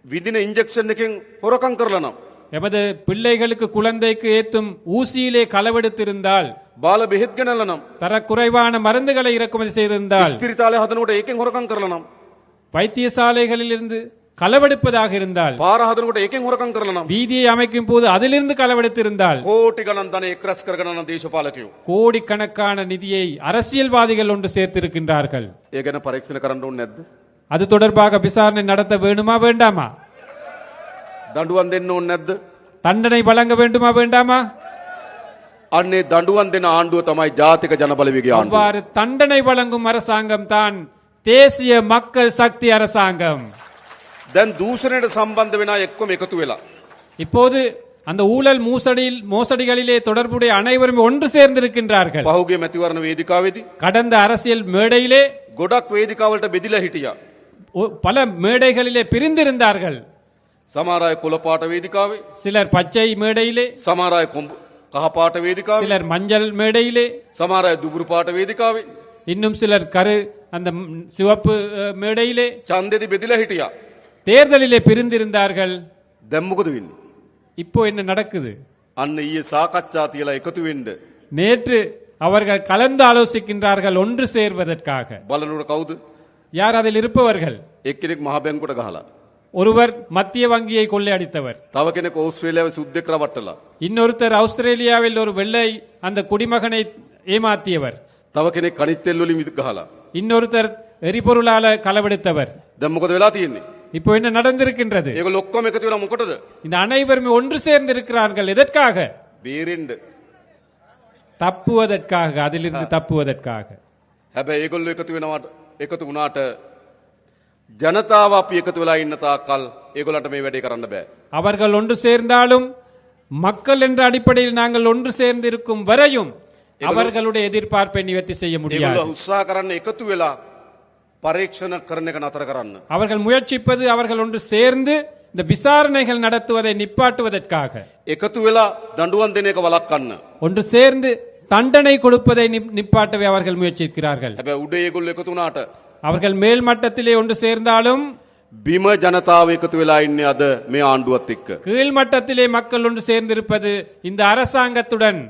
විඳින ඉන්ජෙක්ෂන් එකෙන් හොරකම් කරලා නම් எமது பிள்ளைகளுக்கு குழந்தைக்கு ஏத்தும் ஊசியிலே களவெடுத்திருந்தால், බාල බෙහෙත් ගෙනල්ලා නම් தரக்குறைவான மருந்துகளை இறக்குமதி செய்திருந்தால், ස්පිරිතාලේ හදනකොට ඒකෙන් හොරකම් කරලා නම් வைத்தியசாலைகளில் இருந்து களவெடுப்பதாக இருந்தால், පාර හදනකොට ඒකෙන් හොරකම් කරලා නම් வீதியை அமைக்கும் போது அதிலிருந்து களவெடுத்திருந்தால், කෝටි ගණන් ධනෙ එක්රැස් කරගෙන යන දේශපාලකයෝ கோடிக்கணக்கான நிதியை அரசியல்வாதிகள் ஒன்று சேர்த்திருக்கின்றார்கள். ඒ ගැන පරීක්ෂණ කරන්න ඕනේ නැද්ද? அது தொடர்பாக விசாரணை நடத்த வேண்டுமா வேண்டாமா? දඬුවම් දෙන්න ඕනේ නැද්ද? தண்டனை வழங்க வேண்டுமா வேண்டாமா? අන්නේ දඬුවම් දෙන ආණ්ඩුව තමයි ජාතික ජනබලවේගයේ ආණ්ඩුව. அவ்வாறு தண்டனை வழங்கும் அரசாங்கம் தான் தேசிய மக்கள் சக்தி அரசாங்கம். දැන් දූෂණයට සම්බන්ධ වෙන අය එක්කම එකතු වෙලා இப்போது அந்த ஊழல் மோசடிகளிலே தொடர்புடைய அனைவரும் ஒன்று சேர்ந்திருக்கின்றார்கள். පහුගිය මැතිවරණ වේදිකාවේදී கடந்த அரசியல் மேடையிலே ගොඩක් වේදිකාවලට බෙදිලා හිටියා. பல மேடைகளிலே பிரிந்திருந்தார்கள். සමහර අය කොළ පාට වේදිකාවේ, சிலர் பச்சை மேடையிலே, සමහර අය කහ පාට වේදිකාවේ, சிலர் மஞ்சள் மேடையிலே, සමහර අය දුබුරු පාට වේදිකාවේ இன்னும் சிலர் அந்த சிவப்பு மேடையிலே ඡන්දෙදි බෙදිලා හිටියා. தேர்தலிலே பிரிந்திருந்தார்கள். දැන් මොකද වෙන්නේ? இப்போ என்ன நடக்குது? අන්න ඊයේ සාකච්ඡා තියලා එකතු වෙන්න நேற்று அவர்கள் கலந்து ஆலோசிக்கின்றார்கள் ஒன்று சேர்வதற்காக. බලනකොට කවුද? யார் அதில் இருப்பவர்கள்? එක්කෙනෙක් මහ බැංකුවට ගහලා, ஒருவர் மத்திய வங்கியை கொள்ளையடித்தவர், තව කෙනෙක් ඕස්ට්‍රේලියාවේ සුද්දෙක් රවට්ටලා, இன்னொருத்தர் ஆஸ்திரேலியாவில் ஒரு வெள்ளை அந்த குடிமகனை ஏமாத்தியவர், තව කෙනෙක් කනිත් තෙල් වලින් ගහලා. இன்னொருத்தர் எரிபொருளால களவெடுத்தவர். දැන් මොකද වෙලා තියෙන්නේ? இப்போ என்ன நடந்திருக்கின்றது? ඒගොල්ලෝ ඔක්කොම එකතු වෙලා මොකටද? இந்த அனைவரும் ஒன்று சேர்ந்து இருக்கிறார்கள். எதற்காக? බේරෙන්න. தப்புவதற்காக, அதிலிருந்து தப்புவதற்காக. හැබැයි ඒගොල්ලෝ එකතු වුණාට ජනතාව අපි එකතු වෙලා ඉන්න තාක්කල් ඒගොල්ලන්ට මේ වැඩේ කරන්න බෑ. அவர்கள் ஒன்று சேர்ந்தாலும், மக்கள் என்ற அடிப்படையில் நாங்கள் ஒன்று சேர்ந்து இருக்கும் வரையும் அவர்களுடைய எதிர்பார்ப்பை நிவர்த்தி செய்ய முடியாது. ඒගොල්ලෝ උත්සාහ කරන්න එකතු වෙලා පරීක්ෂණ කරන එක නතර කරන්න. அவர்கள் முயற்சிப்பது அவர்கள் ஒன்று சேர்ந்து இந்த விசாரணைகள் நடத்துவதை நிப்பாட்டுவதற்காக. එකතු වෙලා දඬුවම් දෙන එක වළක්වන්න. ஒன்று சேர்ந்து தண்டனை கொடுப்பதை நிப்பாட்டவே அவர்கள் முயற்சிக்கிறார்கள். හැබැයි උඩ ඒගොල්ලෝ එකතු වුණාට அவர்கள் மேல் மட்டத்திலே ஒன்று சேர்ந்தாலும் බිම ජනතාව එකතු වෙලා ඉන්නේ අද මේ ආණ්ඩුවත් එක්ක. கீழ் மட்டத்திலே மக்கள் ஒன்று சேர்ந்திருப்பது இந்த அரசாங்கத்துடன்.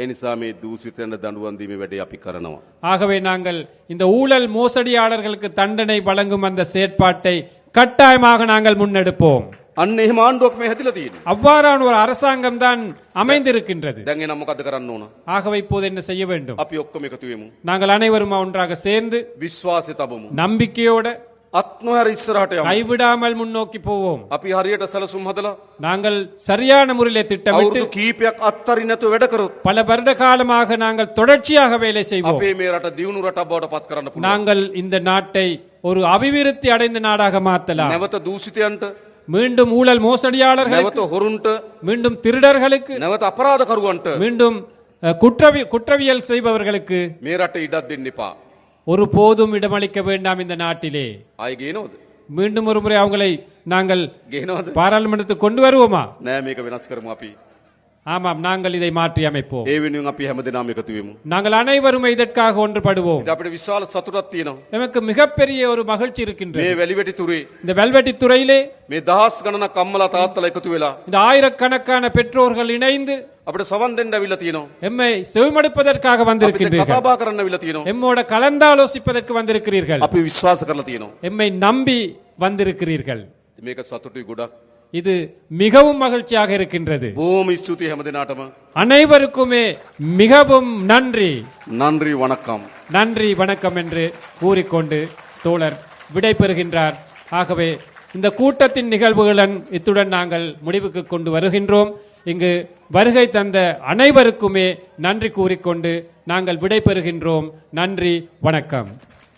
ඒ නිසා මේ දූෂිතයන්ට දඬුවම් දීමේ වැඩේ අපි කරනවා. ஆகவே நாங்கள் இந்த ஊழல் மோசடியாளர்களுக்கு தண்டனை வழங்கும் அந்த செயற்பாட்டை கட்டாயமாக நாங்கள் முன்னெடுப்போம். අන්න එහෙම ආණ්ඩුවක් මේ හැදිලා තියෙන්නේ. அவ்வாறான ஒரு அரசாங்கம் தான் அமைந்திருக்கின்றது. දැන් එනම් මොකද කරන්න ඕන? ஆகவே இப்போது என்ன செய்ய வேண்டும்? අපි ඔක්කොම එකතු වෙමු. நாங்கள் அனைவரும் ஒன்றாக சேர்ந்து විශ්වාසය තබමු. நம்பிக்கையோட අත්නොහැර ඉස්සරහට යමු. கைவிடாமல் முன்னோக்கி போவோம். අපි හරියට සැලසුම් හදලා நாங்கள் சரியான முறையிலே திட்டமிட்டு අවුරුදු කීපයක් අත්තරින් නැතුව වැඩ කරොත් பல வருட காலமாக நாங்கள் தொடர்ச்சியாக வேலை செய்வோம். අපේ මේ රට දියුණු රටක් බවට පත් කරන්න පුළුවන්. நாங்கள் இந்த நாட்டை ஒரு அபிவிருத்தி அடைந்த நாடாக மாற்றலாம். නැවත දූෂිතයන්ට, மீண்டும் ஊழல் மோசடியாளர்களுக்கு, නැවත හොරුන්ට, மீண்டும் திருடர்களுக்கு, නැවත අපරාධකරුවන්ට மீண்டும் குற்றவியல் செய்பவர்களுக்கு මේ රට ඉඩක් දෙන්න එපා. ஒரு போதும் இடமளிக்க வேண்டாம் இந்த நாட்டிலே. ආයෙ ගේනවද? மீண்டும் ஒரு முறை அவங்களை நாங்கள் ගේනවද? பாராளுமன்றத்துக்கு கொண்டு வருவோமா? නෑ, මේක වෙනස් කරමු අපි. ஆமாம், நாங்கள் இதை மாற்றி அமைப்போம். ඒ වෙනුවෙන් අපි හැමදෙනාම එකතු වෙමු. நாங்கள் அனைவரும் இதற்காக ஒன்றுபடுவோம். ඉතින් අපිට විශාල සතුටක් තියෙනවා. நமக்கு மிகப்பெரிய ஒரு மகிழ்ச்சி இருக்கின்றது. මේ වැලිවැටි තුරේ இந்த வெல்வெட்டி துறையிலே මේ දහස් ගණනක් අම්මලා තාත්තලා එකතු වෙලා இந்த ஆயிரக்கணக்கான பெற்றோர்கள் இணைந்து අපිට සවන් දෙන්න අවිල්ලා තියෙනවා. எம்மை செவிமடுப்பதற்காக අපිට வந்திருக்கின்றீர்கள். කතාබහ කරන්න අවිල්ලා තියෙනවා. எம்மோட கலந்தாலோசிப்பதற்கு வந்திருக்கிறீர்கள். අපි විශ්වාස කරලා තියෙනවා. எம்மை நம்பி வந்திருக்கிறீர்கள். මේක සතුටුයි ගොඩක්. இது மிகவும் மகிழ்ச்சியாக இருக்கின்றது. බොහොම ස්තුතියි හැමදෙනාටම. அனைவருக்குமே மிகவும் நன்றி. நன்றி வணக்கம். நன்றி வணக்கம் என்று கூறிக்கொண்டு தோழர் விடை பெறுகின்றார். ஆகவே இந்த கூட்டத்தின் நிகழ்வுகளுடன் இத்துடன் நாங்கள் முடிவுக்கு கொண்டு வருகின்றோம். இங்கு வருகை தந்த அனைவருக்குமே நன்றி கூறிக்கொண்டு நாங்கள் விடை பெறுகின்றோம். நன்றி, வணக்கம்.